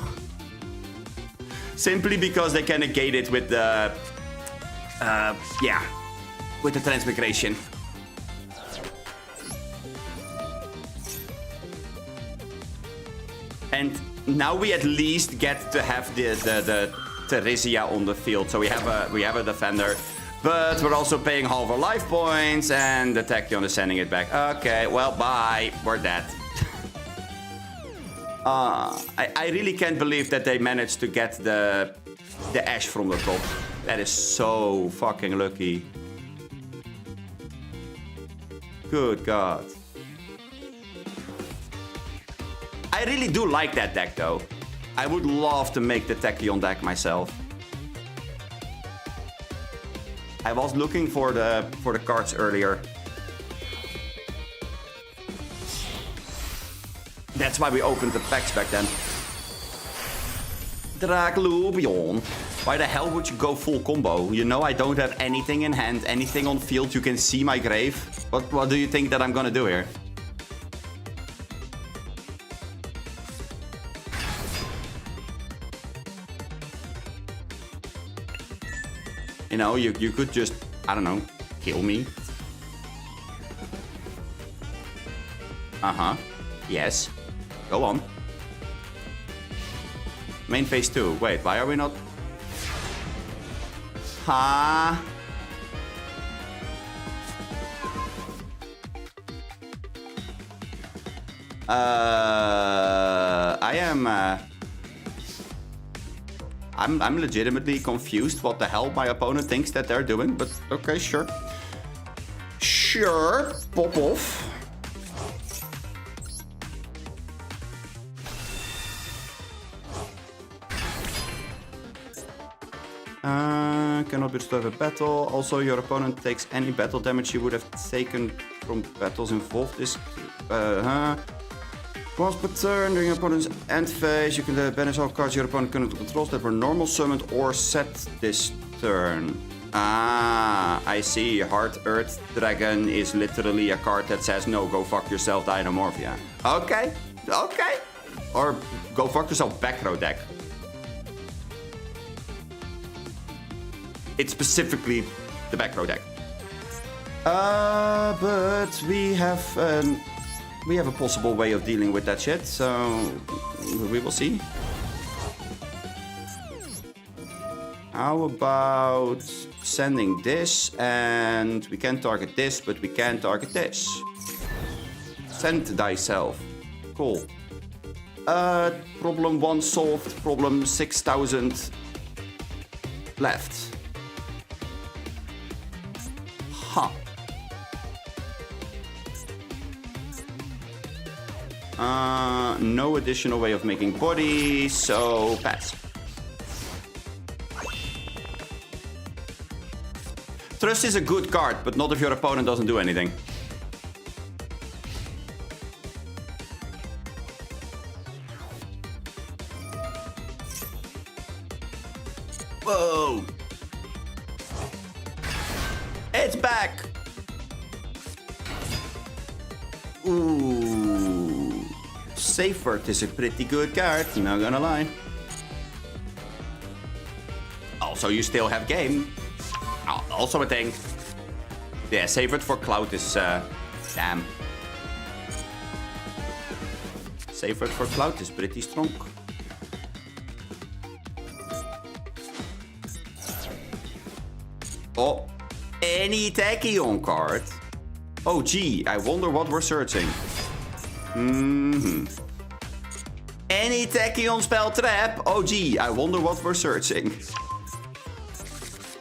Simply because they can negate it with the... yeah, with the transmigration. And now we at least get to have the Theresia on the field. So we have a defender. But we're also paying half our life points, and the Tachyon is sending it back. Okay, well, bye. We're dead. I really can't believe that they managed to get the ash from the top. That is so fucking lucky. Good God. I really do like that deck though. I would love to make the Tachyon deck myself. I was looking for the cards earlier. That's why we opened the packs back then. Drakelubion. Why the hell would you go full combo? You know I don't have anything in hand, anything on field. You can see my grave. What do you think that I'm gonna do here? You know, you could just, I don't know, kill me. Uh-huh. Yes. Go on. Main phase 2. Wait, why are we not... Huh? I'm legitimately confused what the hell my opponent thinks that they're doing, but okay, sure. Sure, pop off. Cannot be restored a battle. Also, your opponent takes any battle damage you would have taken from battles involved. This, once per turn, during your opponent's end phase, you can banish all cards your opponent currently controls that were normal summoned or set this turn. Ah, I see. Hard Earth Dragon is literally a card that says, no, go fuck yourself, Dynamorphia. Okay, okay. Or go fuck yourself, back row deck. It's specifically the back row deck. But we have a possible way of dealing with that shit, so we will see. How about sending this, and we can target this, but we can't target this. Send thyself. Cool. Problem 1 solved, problem 6000 left. Huh. No additional way of making body, so pass. Trust is a good card, but not if your opponent doesn't do anything. Whoa! It's back! Ooh. Safe Word is a pretty good card, not gonna lie. Also, you still have game. Also a thing. Yeah, Safe Word for Cloud is... damn. Safe Word for Cloud is pretty strong. Oh, any Tachyon card? Oh gee, I wonder what we're searching. Any Tachyon spell trap? Oh gee, I wonder what we're searching.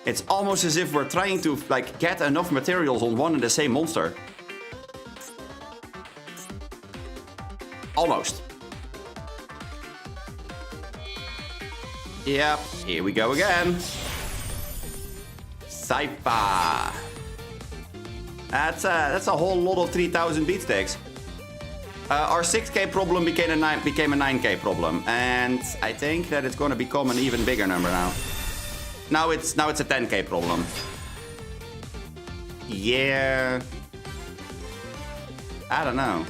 It's almost as if we're trying to like get enough materials on one and the same monster. Almost. Yep, here we go again. Saifa. That's a whole lot of 3000 beat stakes. Our 6k problem became a 9k problem, and I think that it's going to become an even bigger number now. Now it's a 10k problem. Yeah. I don't know.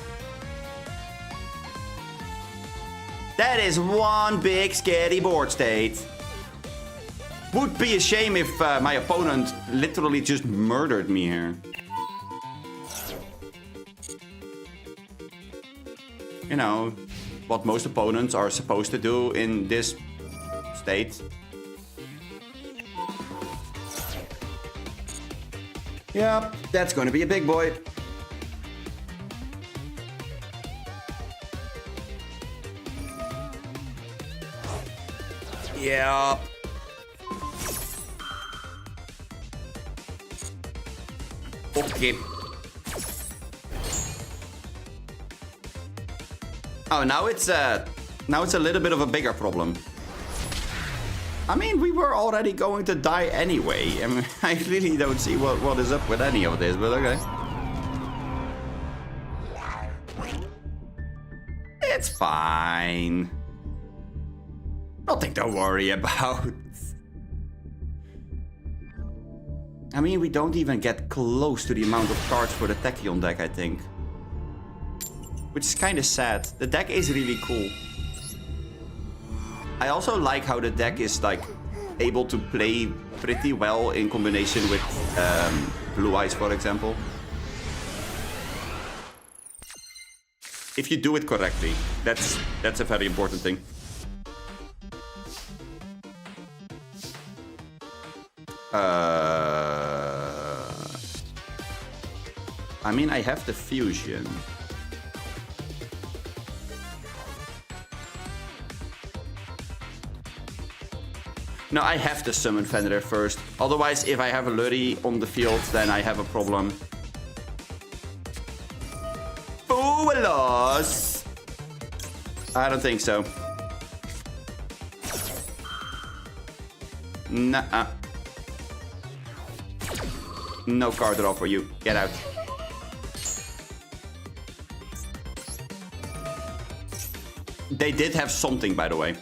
That is one big scary board state. Would be a shame if my opponent literally just murdered me here. You know, what most opponents are supposed to do in this state. Yep, that's gonna be a big boy. Yeah. Okay. Oh, now it's a little bit of a bigger problem. I mean, we were already going to die anyway. I mean, I really don't see what is up with any of this, but okay. It's fine. Nothing to worry about. I mean, we don't even get close to the amount of cards for the Tachyon deck, I think. Which is kind of sad. The deck is really cool. I also like how the deck is like able to play pretty well in combination with Blue Eyes, for example. If you do it correctly, that's a very important thing. I mean, I have the fusion. No, I have to summon Fenrir first. Otherwise, if I have a Lurry on the field, then I have a problem. Foolos! I don't think so. Nuh-uh. No card draw for you. Get out. They did have something, by the way.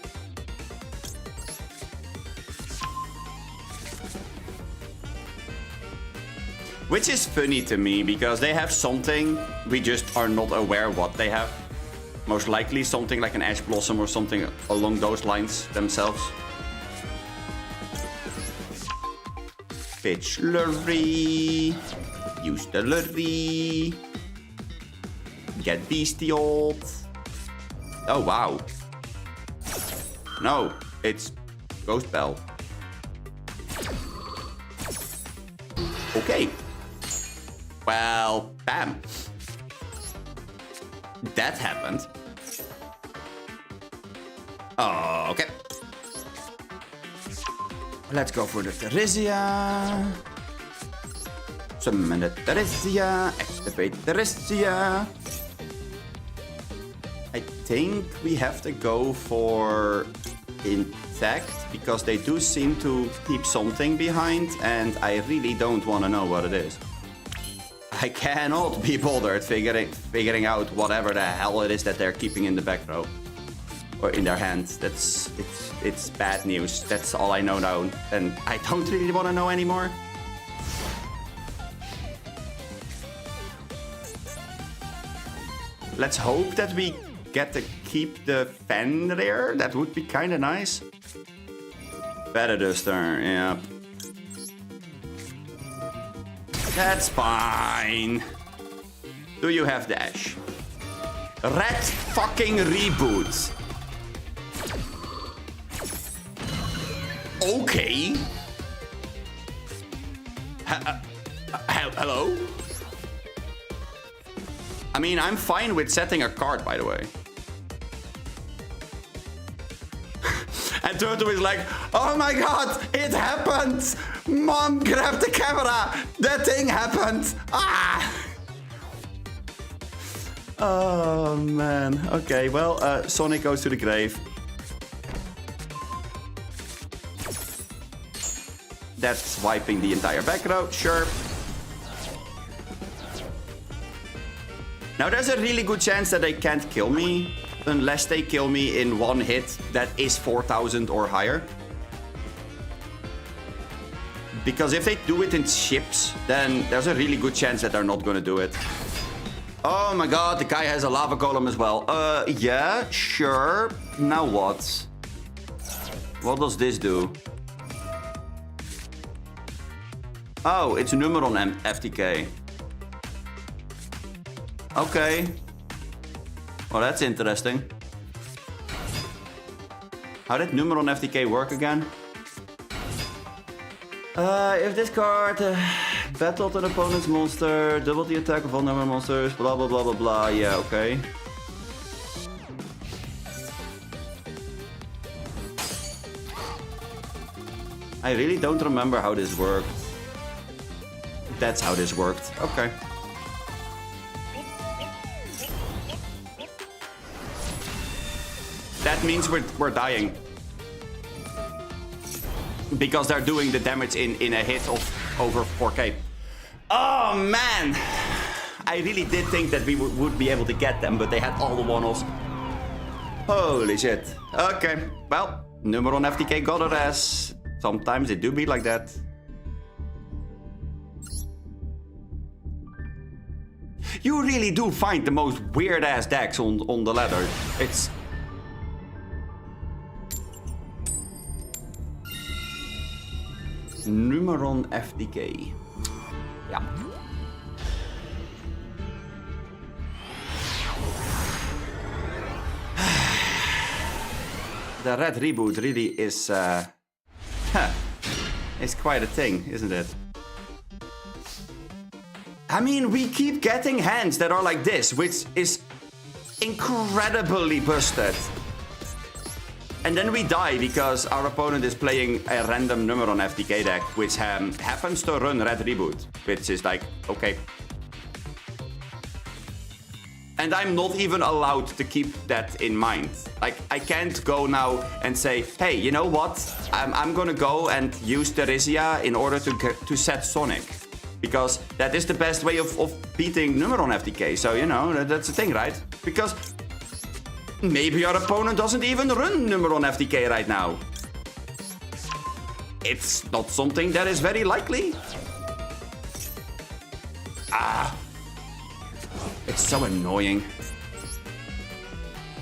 Which is funny to me, because they have something, we just are not aware what they have. Most likely something like an Ash Blossom or something along those lines themselves. Pitch Lurry. Use the Lurry. Get Bestialed. Oh, wow. No, it's Ghost Bell. Okay. Well, bam. That happened. Okay. Let's go for the Theresia. Summon the Theresia. Activate Theresia. I think we have to go for Intact, because they do seem to keep something behind, and I really don't want to know what it is. I cannot be bothered figuring out whatever the hell it is that they're keeping in the back row. Or in their hands. It's bad news. That's all I know now. And I don't really want to know anymore. Let's hope that we get to keep the Fenrir. That would be kind of nice. Better Duster, yeah. That's fine. Do you have dash? Red fucking reboot. Okay. Hello? I mean, I'm fine with setting a card, by the way. And Turtle is like, oh my god, it happened! Mom, grab the camera! That thing happened! Ah! Oh man. Okay, well, Sonic goes to the grave. That's wiping the entire back row, sure. Now there's a really good chance that they can't kill me unless they kill me in one hit that is 4,000 or higher. Because if they do it in ships, then there's a really good chance that they're not gonna do it. Oh my god, the guy has a lava golem as well. Yeah, sure. Now what? What does this do? Oh, it's Numeron FTK. Okay. Well, that's interesting. How did Numeron FTK work again? If this card battled an opponent's monster, double the attack of all number monsters, blah blah blah blah blah. Yeah, okay. I really don't remember how this worked. That's how this worked. Okay. That means we're dying. Because they're doing the damage in a hit of over 4k. Oh, man. I really did think that we would be able to get them, but they had all the one-offs. Holy shit. Okay. Well, Numeron FTK got her ass. Sometimes it do be like that. You really do find the most weird-ass decks on the ladder. It's... Numeron FTK. Yeah. The red reboot really is... it's quite a thing, isn't it? I mean, we keep getting hands that are like this, which is incredibly busted. And then we die because our opponent is playing a random Numeron FTK deck, which happens to run red reboot, which is like, okay. And I'm not even allowed to keep that in mind. Like, I can't go now and say, hey, you know what? I'm gonna go and use Theresia in order to set Sonic. Because that is the best way of beating Numeron FTK. So, you know, that's the thing, right? Because maybe our opponent doesn't even run Numeron FTK right now. It's not something that is very likely. Ah. It's so annoying.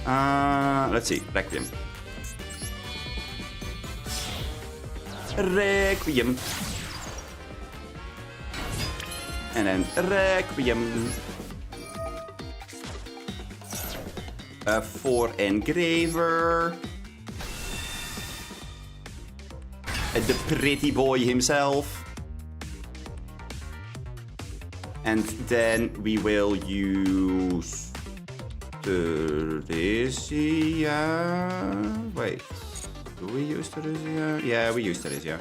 Let's see. Requiem. Requiem. And then Requiem. For Engraver. The pretty boy himself. And then we will use Theresia. Wait, do we use Theresia? Yeah, we use Theresia.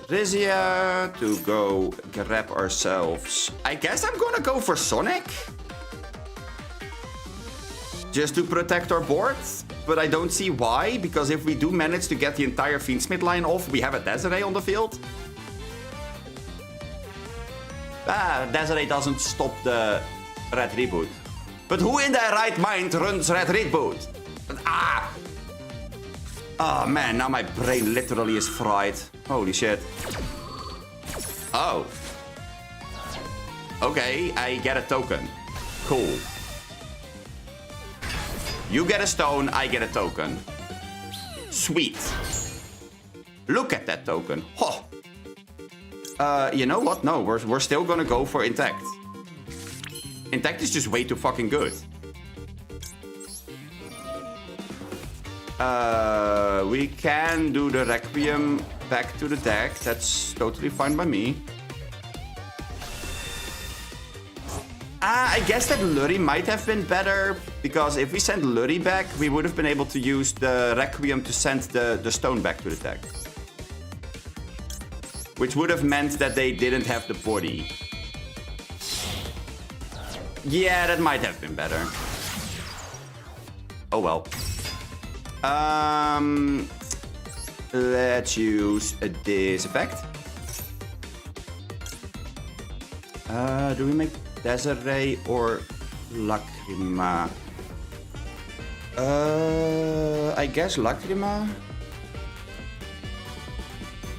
Theresia to go grab ourselves. I guess I'm gonna go for Sonic. Just to protect our board. But I don't see why, because if we do manage to get the entire Fiendsmith line off, we have a Desiree on the field. Desiree doesn't stop the red reboot. But who in their right mind runs red reboot? Ah! Oh man, now my brain literally is fried. Holy shit. Oh. Okay, I get a token. Cool. You get a stone, I get a token. Sweet. Look at that token. Ho! You know what? No, we're still gonna go for Intact. Intact is just way too fucking good. We can do the Requiem back to the deck. That's totally fine by me. I guess that Lurry might have been better, because if we sent Lurry back, we would have been able to use the Requiem to send the stone back to the deck. Which would have meant that they didn't have the body. Yeah, that might have been better. Oh well. Let's use this effect. Do we make Desiree or Lacrima? I guess Lacrima.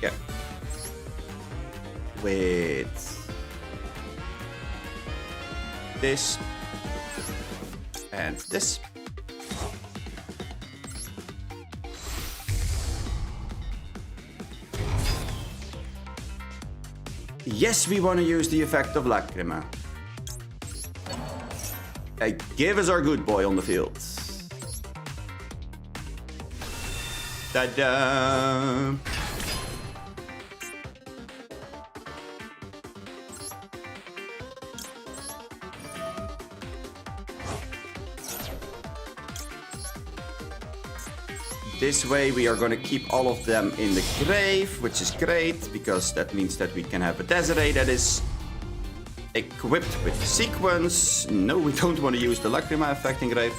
Yeah. With this and this. Yes, we want to use the effect of Lacrima. Give us our good boy on the field. Ta-da! This way we are gonna keep all of them in the grave, which is great, because that means that we can have a Desiree that is equipped with sequence. No, we don't want to use the Lacrima effect in grave.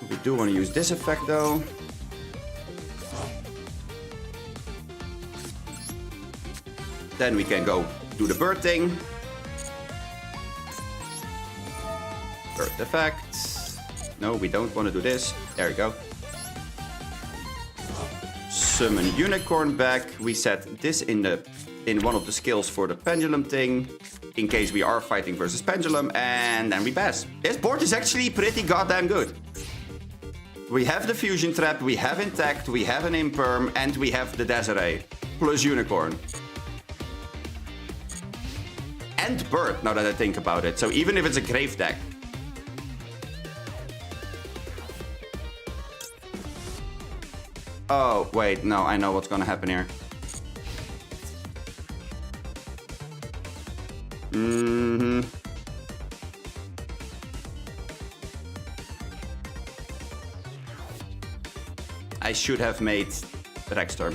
We do want to use this effect though. Then we can go do the bird thing. Bird effect. No, we don't want to do this. There we go. Summon unicorn back. We set this in one of the skills for the pendulum thing, in case we are fighting versus pendulum, and then we pass. This board is actually pretty goddamn good. We have the fusion trap, we have intact, we have an imperm, and we have the Desiree plus unicorn. And bird, now that I think about it. So even if it's a grave deck. Oh, wait, no, I know what's gonna happen here. I should have made Rexstorm.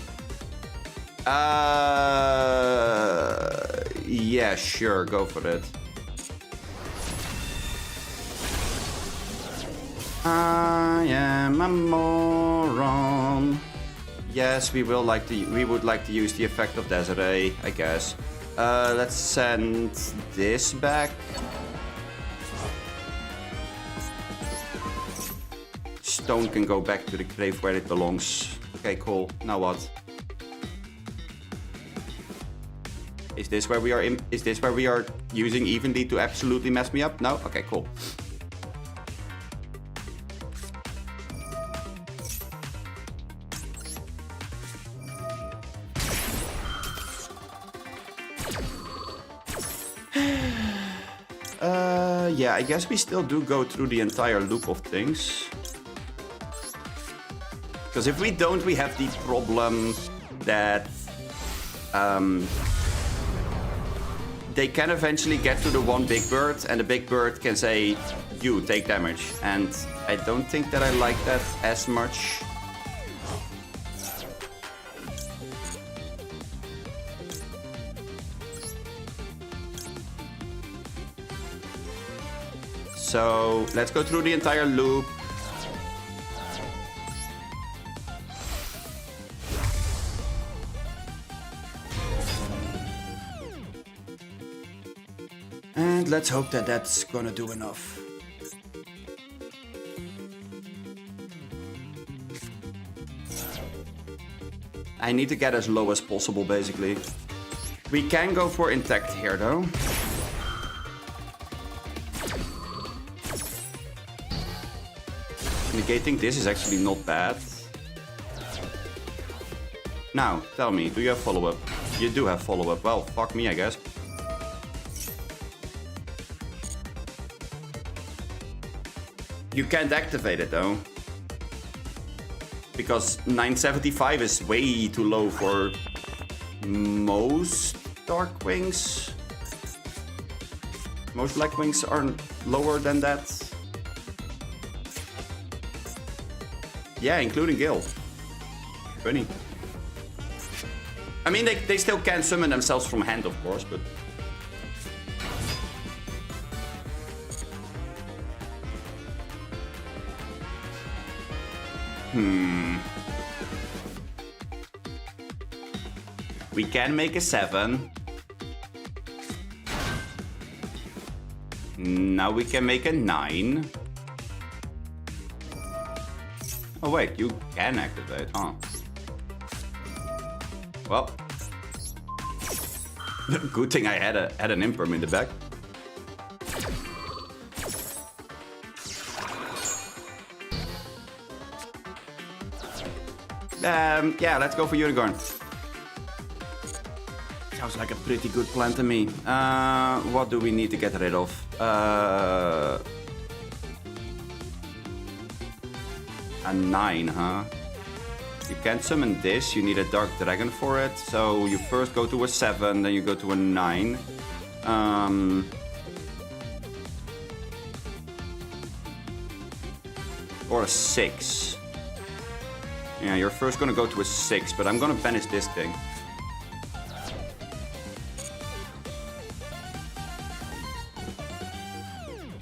Yeah, sure, go for it. I am a moron. Yes, we would like to use the effect of Desiree, I guess. Let's send this back. Stone can go back to the grave where it belongs. Okay, cool. Now what? Is this where we are is this where we are using evenly to absolutely mess me up? No? Okay, cool. Yeah, I guess we still do go through the entire loop of things. Because if we don't, we have the problem that they can eventually get to the one big bird, and the big bird can say, you take damage. And I don't think that I like that as much. So let's go through the entire loop. And let's hope that that's gonna do enough. I need to get as low as possible, basically. We can go for intact here, though. Negating this is actually not bad. Now, tell me, do you have follow-up? You do have follow-up. Well, fuck me, I guess. You can't activate it, though. Because 975 is way too low for most Darkwings. Most Blackwings are lower than that. Yeah, including Gil. Funny. I mean, they still can summon themselves from hand, of course, but... We can make a 7. Now we can make a 9. Oh wait, you can activate, huh? Well, good thing I had an imperm in the back. Yeah, let's go for Unicorn. Sounds like a pretty good plan to me. What do we need to get rid of? A 9, huh? You can't summon this, you need a Dark Dragon for it. So you first go to a 7, then you go to a 9. Or a 6. Yeah, you're first gonna go to a 6, but I'm gonna banish this thing.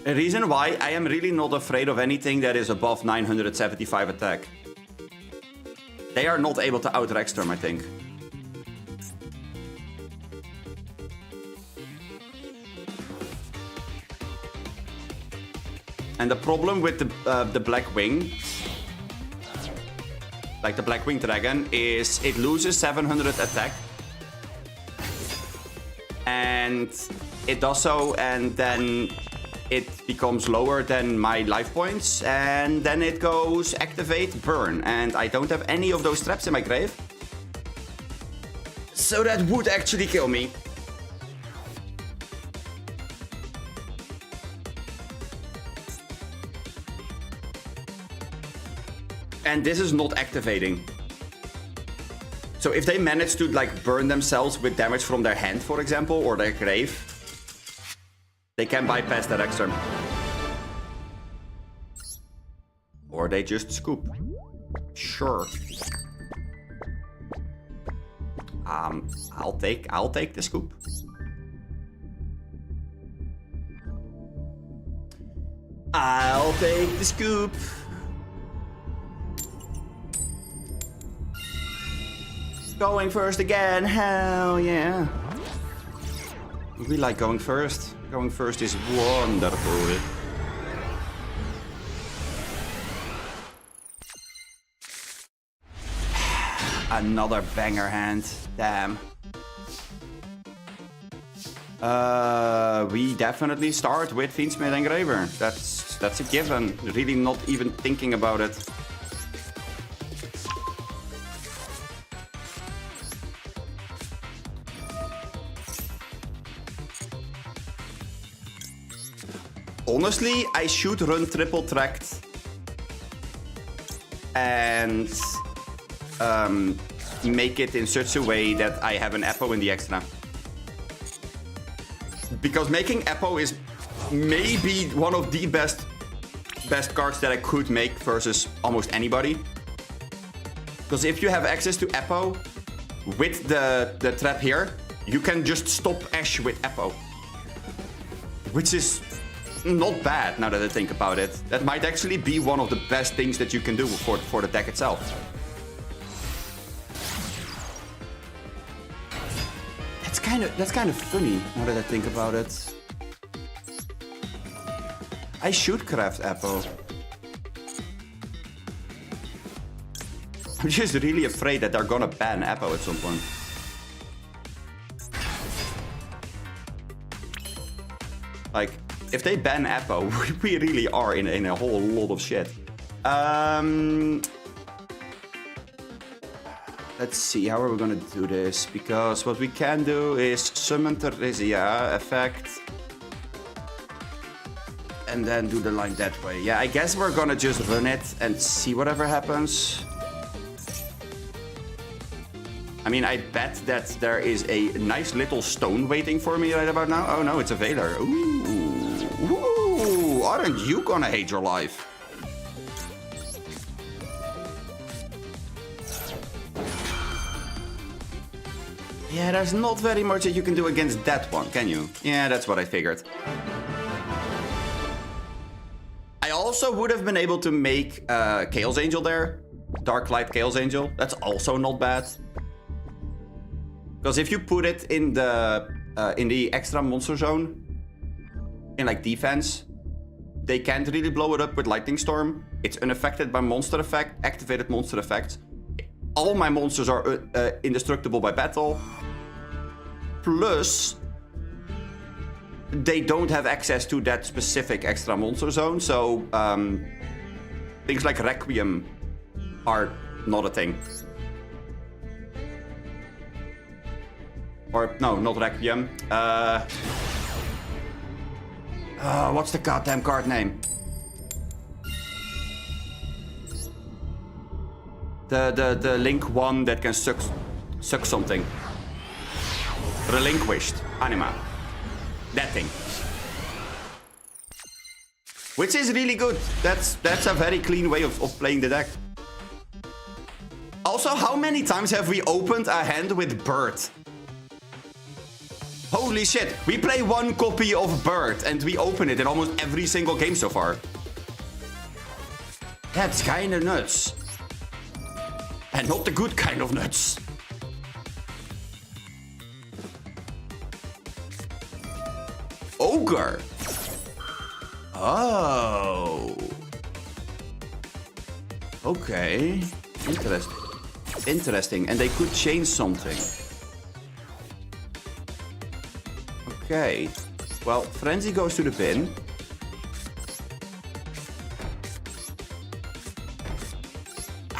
A reason why I am really not afraid of anything that is above 975 attack. They are not able to out-Rexstorm, I think. And the problem with the Black Wing, like the Black Wing Dragon, is it loses 700 attack. And it does so, and then it becomes lower than my life points, and then it goes activate, burn, and I don't have any of those traps in my grave. So that would actually kill me. And this is not activating. So if they manage to like burn themselves with damage from their hand, for example, or their grave, they can bypass that Rexstorm. Or they just scoop. Sure. I'll take the scoop. I'll take the scoop. Going first again, hell yeah. We like going first. Going first is wonderful. Another banger hand, damn. We definitely start with Fiendsmith Engraver. That's a given. Really not even thinking about it. Honestly, I should run triple tracked and make it in such a way that I have an Eppo in the extra. Because making Eppo is maybe one of the best cards that I could make versus almost anybody. Because if you have access to Eppo with the trap here, you can just stop Ash with Eppo. Which is not bad now that I think about it. That might actually be one of the best things that you can do for the deck itself. That's kind of funny now that I think about it. I should craft Eppo. I'm just really afraid that they're gonna ban Eppo at some point. Like, if they ban Eppo, we really are in a whole lot of shit. Let's see, how are we gonna do this? Because what we can do is summon Theresia effect. And then do the line that way. Yeah, I guess we're gonna just run it and see whatever happens. I mean, I bet that there is a nice little stone waiting for me right about now. Oh no, it's a Veiler. Ooh. Ooh, aren't you gonna hate your life? Yeah, there's not very much that you can do against that one, can you? Yeah, that's what I figured. I also would have been able to make Chaos Angel there. Dark Light Chaos Angel. That's also not bad. Because if you put it in the extra monster zone, in like defense, they can't really blow it up with Lightning Storm. It's unaffected by monster effect, activated monster effects. All my monsters are indestructible by battle. Plus, they don't have access to that specific extra monster zone. So things like Requiem are not a thing. Or, no, not Requiem. What's the goddamn card name? The Link one that can suck something. Relinquished. Anima. That thing. Which is really good. That's a very clean way of playing the deck. Also, how many times have we opened a hand with Bird? Holy shit. We play one copy of Bird and we open it in almost every single game so far. That's kinda nuts. And not the good kind of nuts. Ogre. Oh. Okay. Interesting. Interesting. And they could change something. Okay. Well, Frenzy goes to the bin.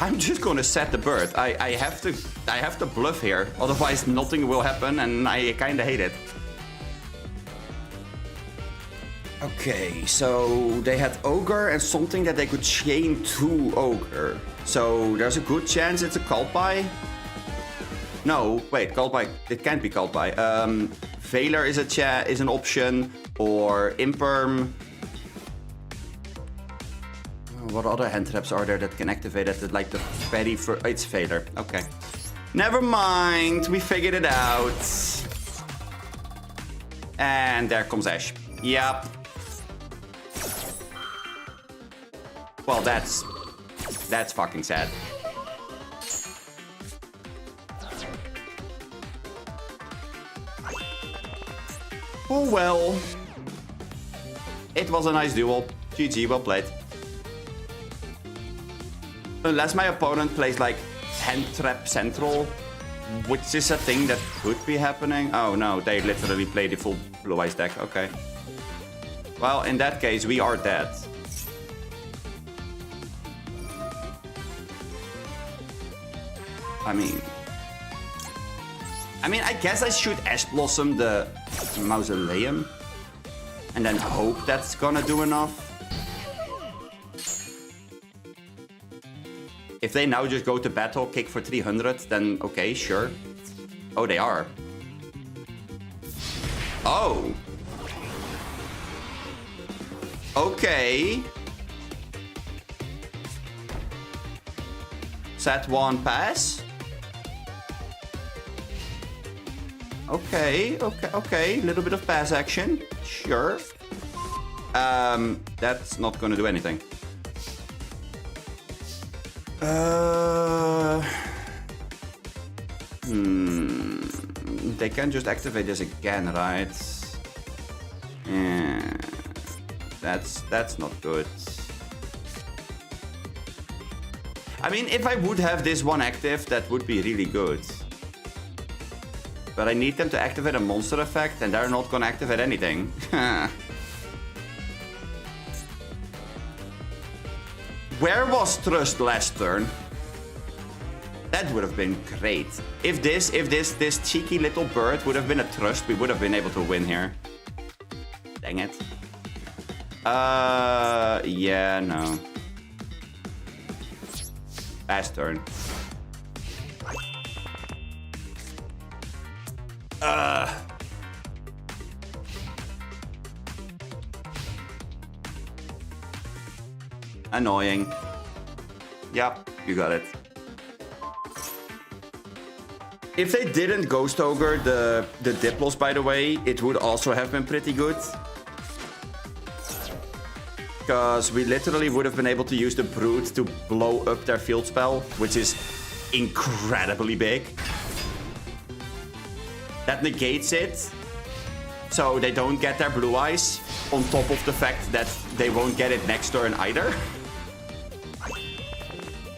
I'm just gonna set the bird. I have to bluff here. Otherwise nothing will happen and I kinda hate it. Okay, so they had Ogre and something that they could chain to Ogre. So there's a good chance it's a cult buy. No, wait, cult buy. It can't be cult buy. Veiler is an option, or Imperm. What other hand traps are there that can activate it? Like the very first. It's Veiler. Okay. Never mind. We figured it out. And there comes Ash. Yep. Well, that's fucking sad. Oh well. It was a nice duel. GG, well played. Unless my opponent plays like hand trap central, which is a thing that could be happening. Oh no, they literally play the full blue eyes deck. Okay. Well, in that case, we are dead. I mean, I guess I should Ash Blossom the Mausoleum and then hope that's gonna do enough. If they now just go to battle, kick for 300, then okay, sure. Oh, they are. Oh. Okay. Set one pass. Okay. Little bit of pass action. Sure. That's not gonna do anything. They can just activate this again, right? Yeah. That's not good. I mean, if I would have this one active, that would be really good. But I need them to activate a monster effect, and they're not gonna activate anything. Where was Trust last turn? That would have been great. If this cheeky little bird would have been a Trust, we would have been able to win here. Dang it. Yeah, no. Last turn. Annoying. Yep, you got it. If they didn't Ghost Ogre the Diplos, by the way, it would also have been pretty good. Because we literally would have been able to use the Brute to blow up their field spell, which is incredibly big. That negates it, so they don't get their blue eyes, on top of the fact that they won't get it next turn either.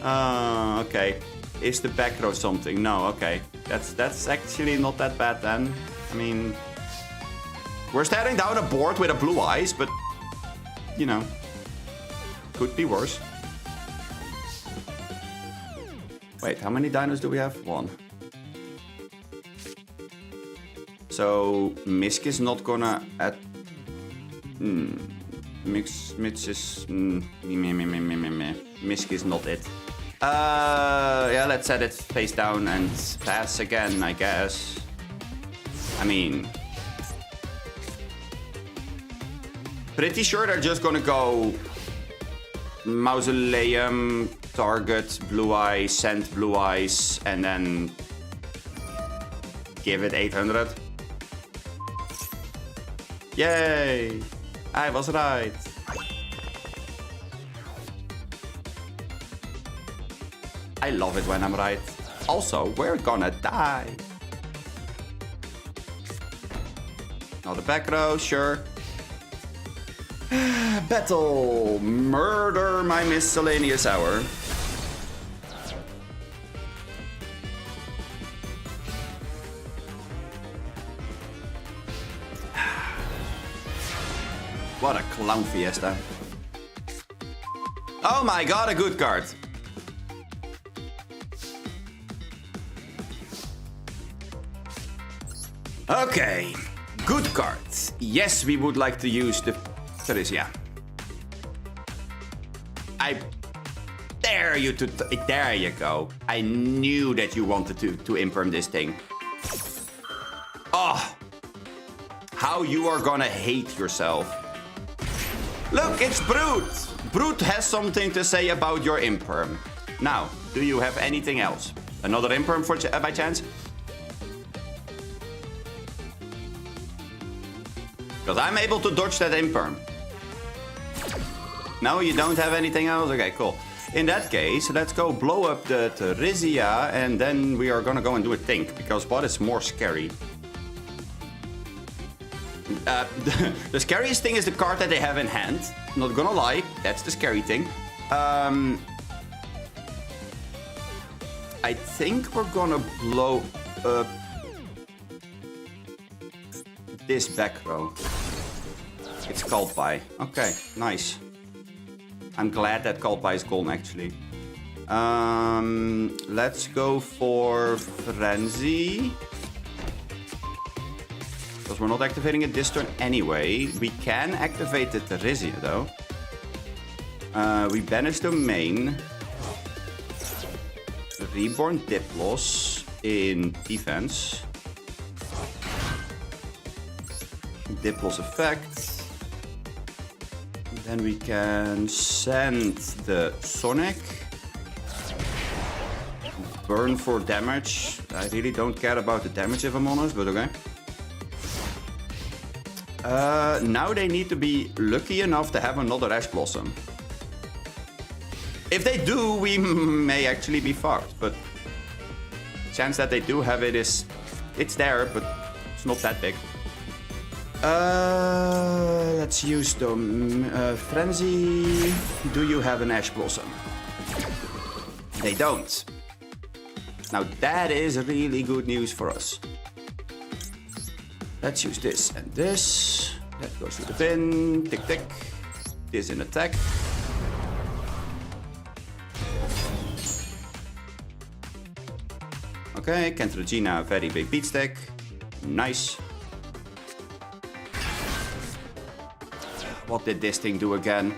Okay. Is the back row something? No, okay. That's actually not that bad then. I mean, we're staring down a board with a blue eyes, but you know, could be worse. Wait, how many dinos do we have? One. So Misk is not gonna add. Misk is Misk is not it. Yeah, let's set it face down and pass again, I guess. I mean, pretty sure they're just gonna go Mausoleum, target, blue eyes, send blue eyes, and then give it 800. Yay! I was right. I love it when I'm right. Also, we're gonna die. Another back row, sure. Battle! Murder my miscellaneous hour. What a clown fiesta. Oh my god, a good card. Okay, good cards. Yes, we would like to use the Theresia. I dare you to... There you go. I knew that you wanted to imperm this thing. Oh, how you are gonna hate yourself. Look, it's Brute. Brute has something to say about your imperm. Now, do you have anything else? Another imperm for by chance? Because I'm able to dodge that imperm. No, you don't have anything else? Okay, cool. In that case, let's go blow up the Theresia, and then we are gonna go and do a think. Because what is more scary? The scariest thing is the card that they have in hand. Not gonna lie, that's the scary thing. I think we're gonna blow up this back row. It's called by. Okay, nice. I'm glad that called by is gone actually. Let's go for Frenzy. Because we're not activating it this turn anyway. We can activate the Theresia though. We banish Domain. Reborn Diplos in defense. Diplos effect. Then we can send the Sonic. Burn for damage. I really don't care about the damage if I'm honest, but okay. Now they need to be lucky enough to have another Ash Blossom. If they do, we may actually be fucked, but the chance that they do have it is... It's there, but it's not that big. Let's use the Frenzy. Do you have an Ash Blossom? They don't. Now that is really good news for us. Let's use this and this. That goes to the bin. Tick tick. This in attack. Okay, Kentragina, very big beat stack. Nice. What did this thing do again?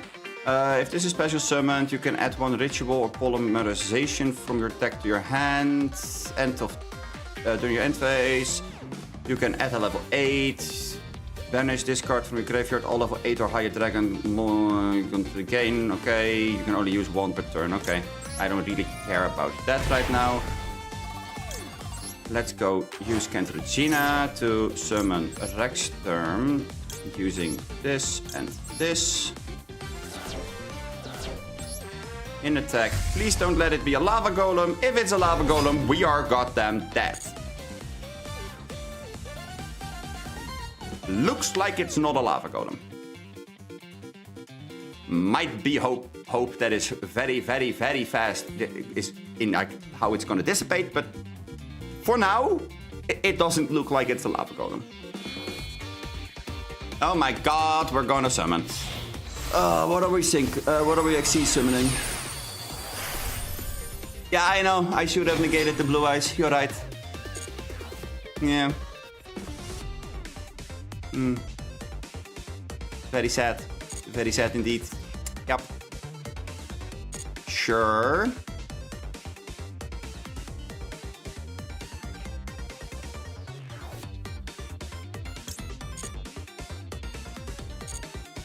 If this is special summoned, you can add one ritual or polymerization from your deck to your hand. During your end phase. You can add a level 8. Banish this card from your graveyard. All level 8 or higher dragon you can regain. Okay, you can only use one per turn. Okay, I don't really care about that right now. Let's go use Kentragina to summon Rexterm using this and this. In attack, please don't let it be a lava golem. If it's a lava golem, we are goddamn dead. Looks like it's not a lava golem. Might be hope that is very, very, very fast is in like how it's gonna dissipate, but for now, it doesn't look like it's a lava golem. Oh my god, we're gonna summon. What are we what are we actually summoning? Yeah, I know. I should have negated the blue eyes. You're right. Yeah. Very sad. Very sad indeed. Yep. Sure.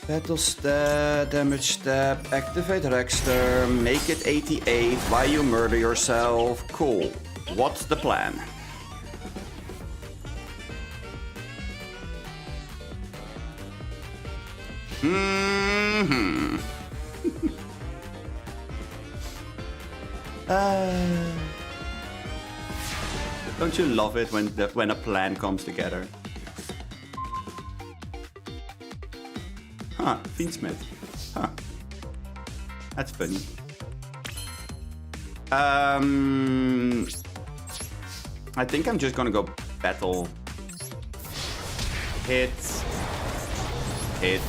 Battle stab, damage stab, activate Rexter, make it 88 while you murder yourself. Cool. What's the plan? Don't you love it when a plan comes together? Huh, Fiendsmith. Huh. That's funny. I think I'm just gonna go battle. Hit. Hit.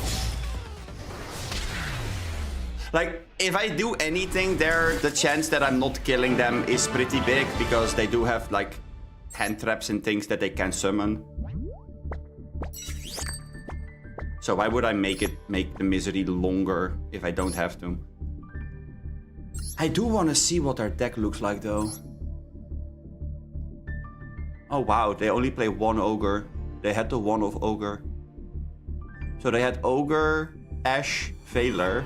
Like, if I do anything there, the chance that I'm not killing them is pretty big because they do have, like, hand traps and things that they can summon. So why would I make the misery longer if I don't have to? I do want to see what our deck looks like though. Oh wow, they only play one ogre. They had the one of ogre. So they had ogre, Ash, Veiler.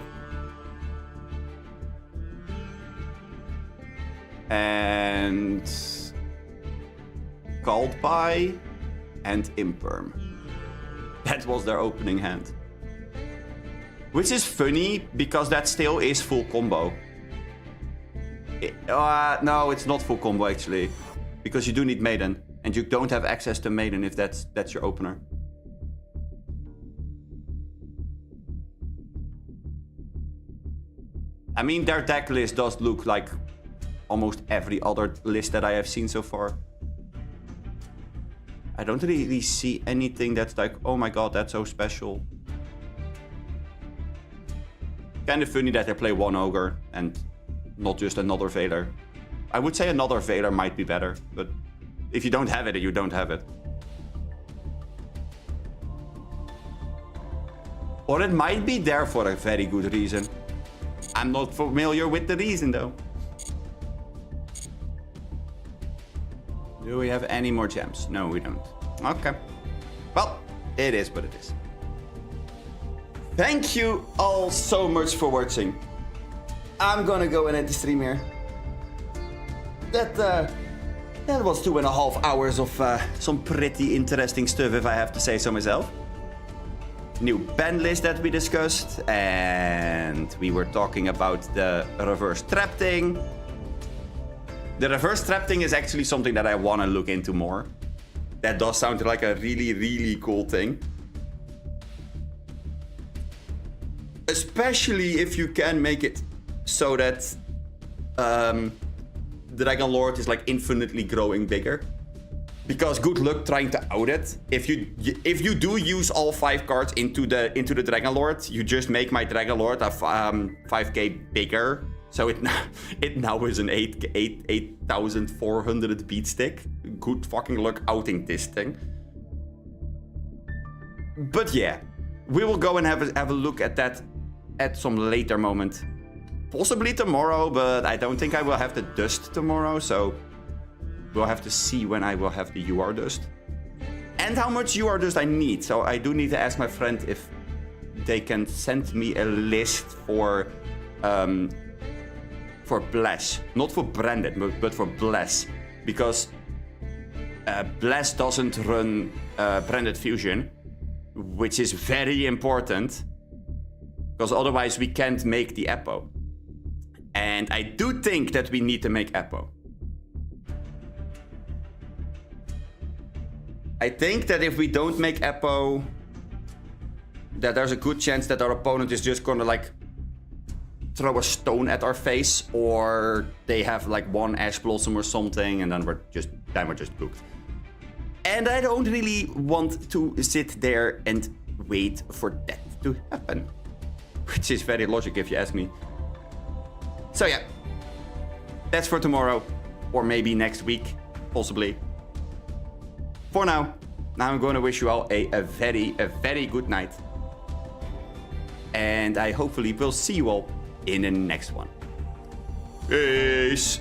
And Called By and Imperm. That was their opening hand. Which is funny, because that still is full combo. No, it's not full combo actually. Because you do need Maiden. And you don't have access to Maiden if that's your opener. I mean, their deck list does look like almost every other list that I have seen so far. I don't really see anything that's like, oh my god, that's so special. Kind of funny that they play one ogre and not just another Veiler. I would say another Veiler might be better, but if you don't have it, you don't have it. Or it might be there for a very good reason. I'm not familiar with the reason though. Do we have any more gems? No, we don't. Okay. Well, it is what it is. Thank you all so much for watching. I'm gonna go and end the stream here. That was 2.5 hours of some pretty interesting stuff, if I have to say so myself. New ban list that we discussed, and we were talking about the reverse trap thing. The reverse trap thing is actually something that I want to look into more. That does sound like a really, really cool thing. Especially if you can make it so that Dragon Lord is like infinitely growing bigger. Because good luck trying to out it. If you do use all 5 cards into the Dragon Lord, you just make my Dragon Lord a 5k bigger. So it now is an 8,400 beat stick. Good fucking luck outing this thing. But yeah, we will go and have a look at that at some later moment. Possibly tomorrow, but I don't think I will have the dust tomorrow, so we'll have to see when I will have the UR dust. And how much UR dust I need. So I do need to ask my friend if they can send me a list for Bless. Not for Branded, but for Bless. Because Bless doesn't run Branded Fusion, which is very important. Because otherwise we can't make the Eppo. And I do think that we need to make Eppo. I think that if we don't make Eppo, that there's a good chance that our opponent is just gonna like throw a stone at our face, or they have like one Ash Blossom or something, and then we're just cooked. And I don't really want to sit there and wait for that to happen, which is very logic if you ask me. So yeah, that's for tomorrow, or maybe next week, possibly. For now, I'm going to wish you all a very good night. And I hopefully will see you all in the next one. Peace!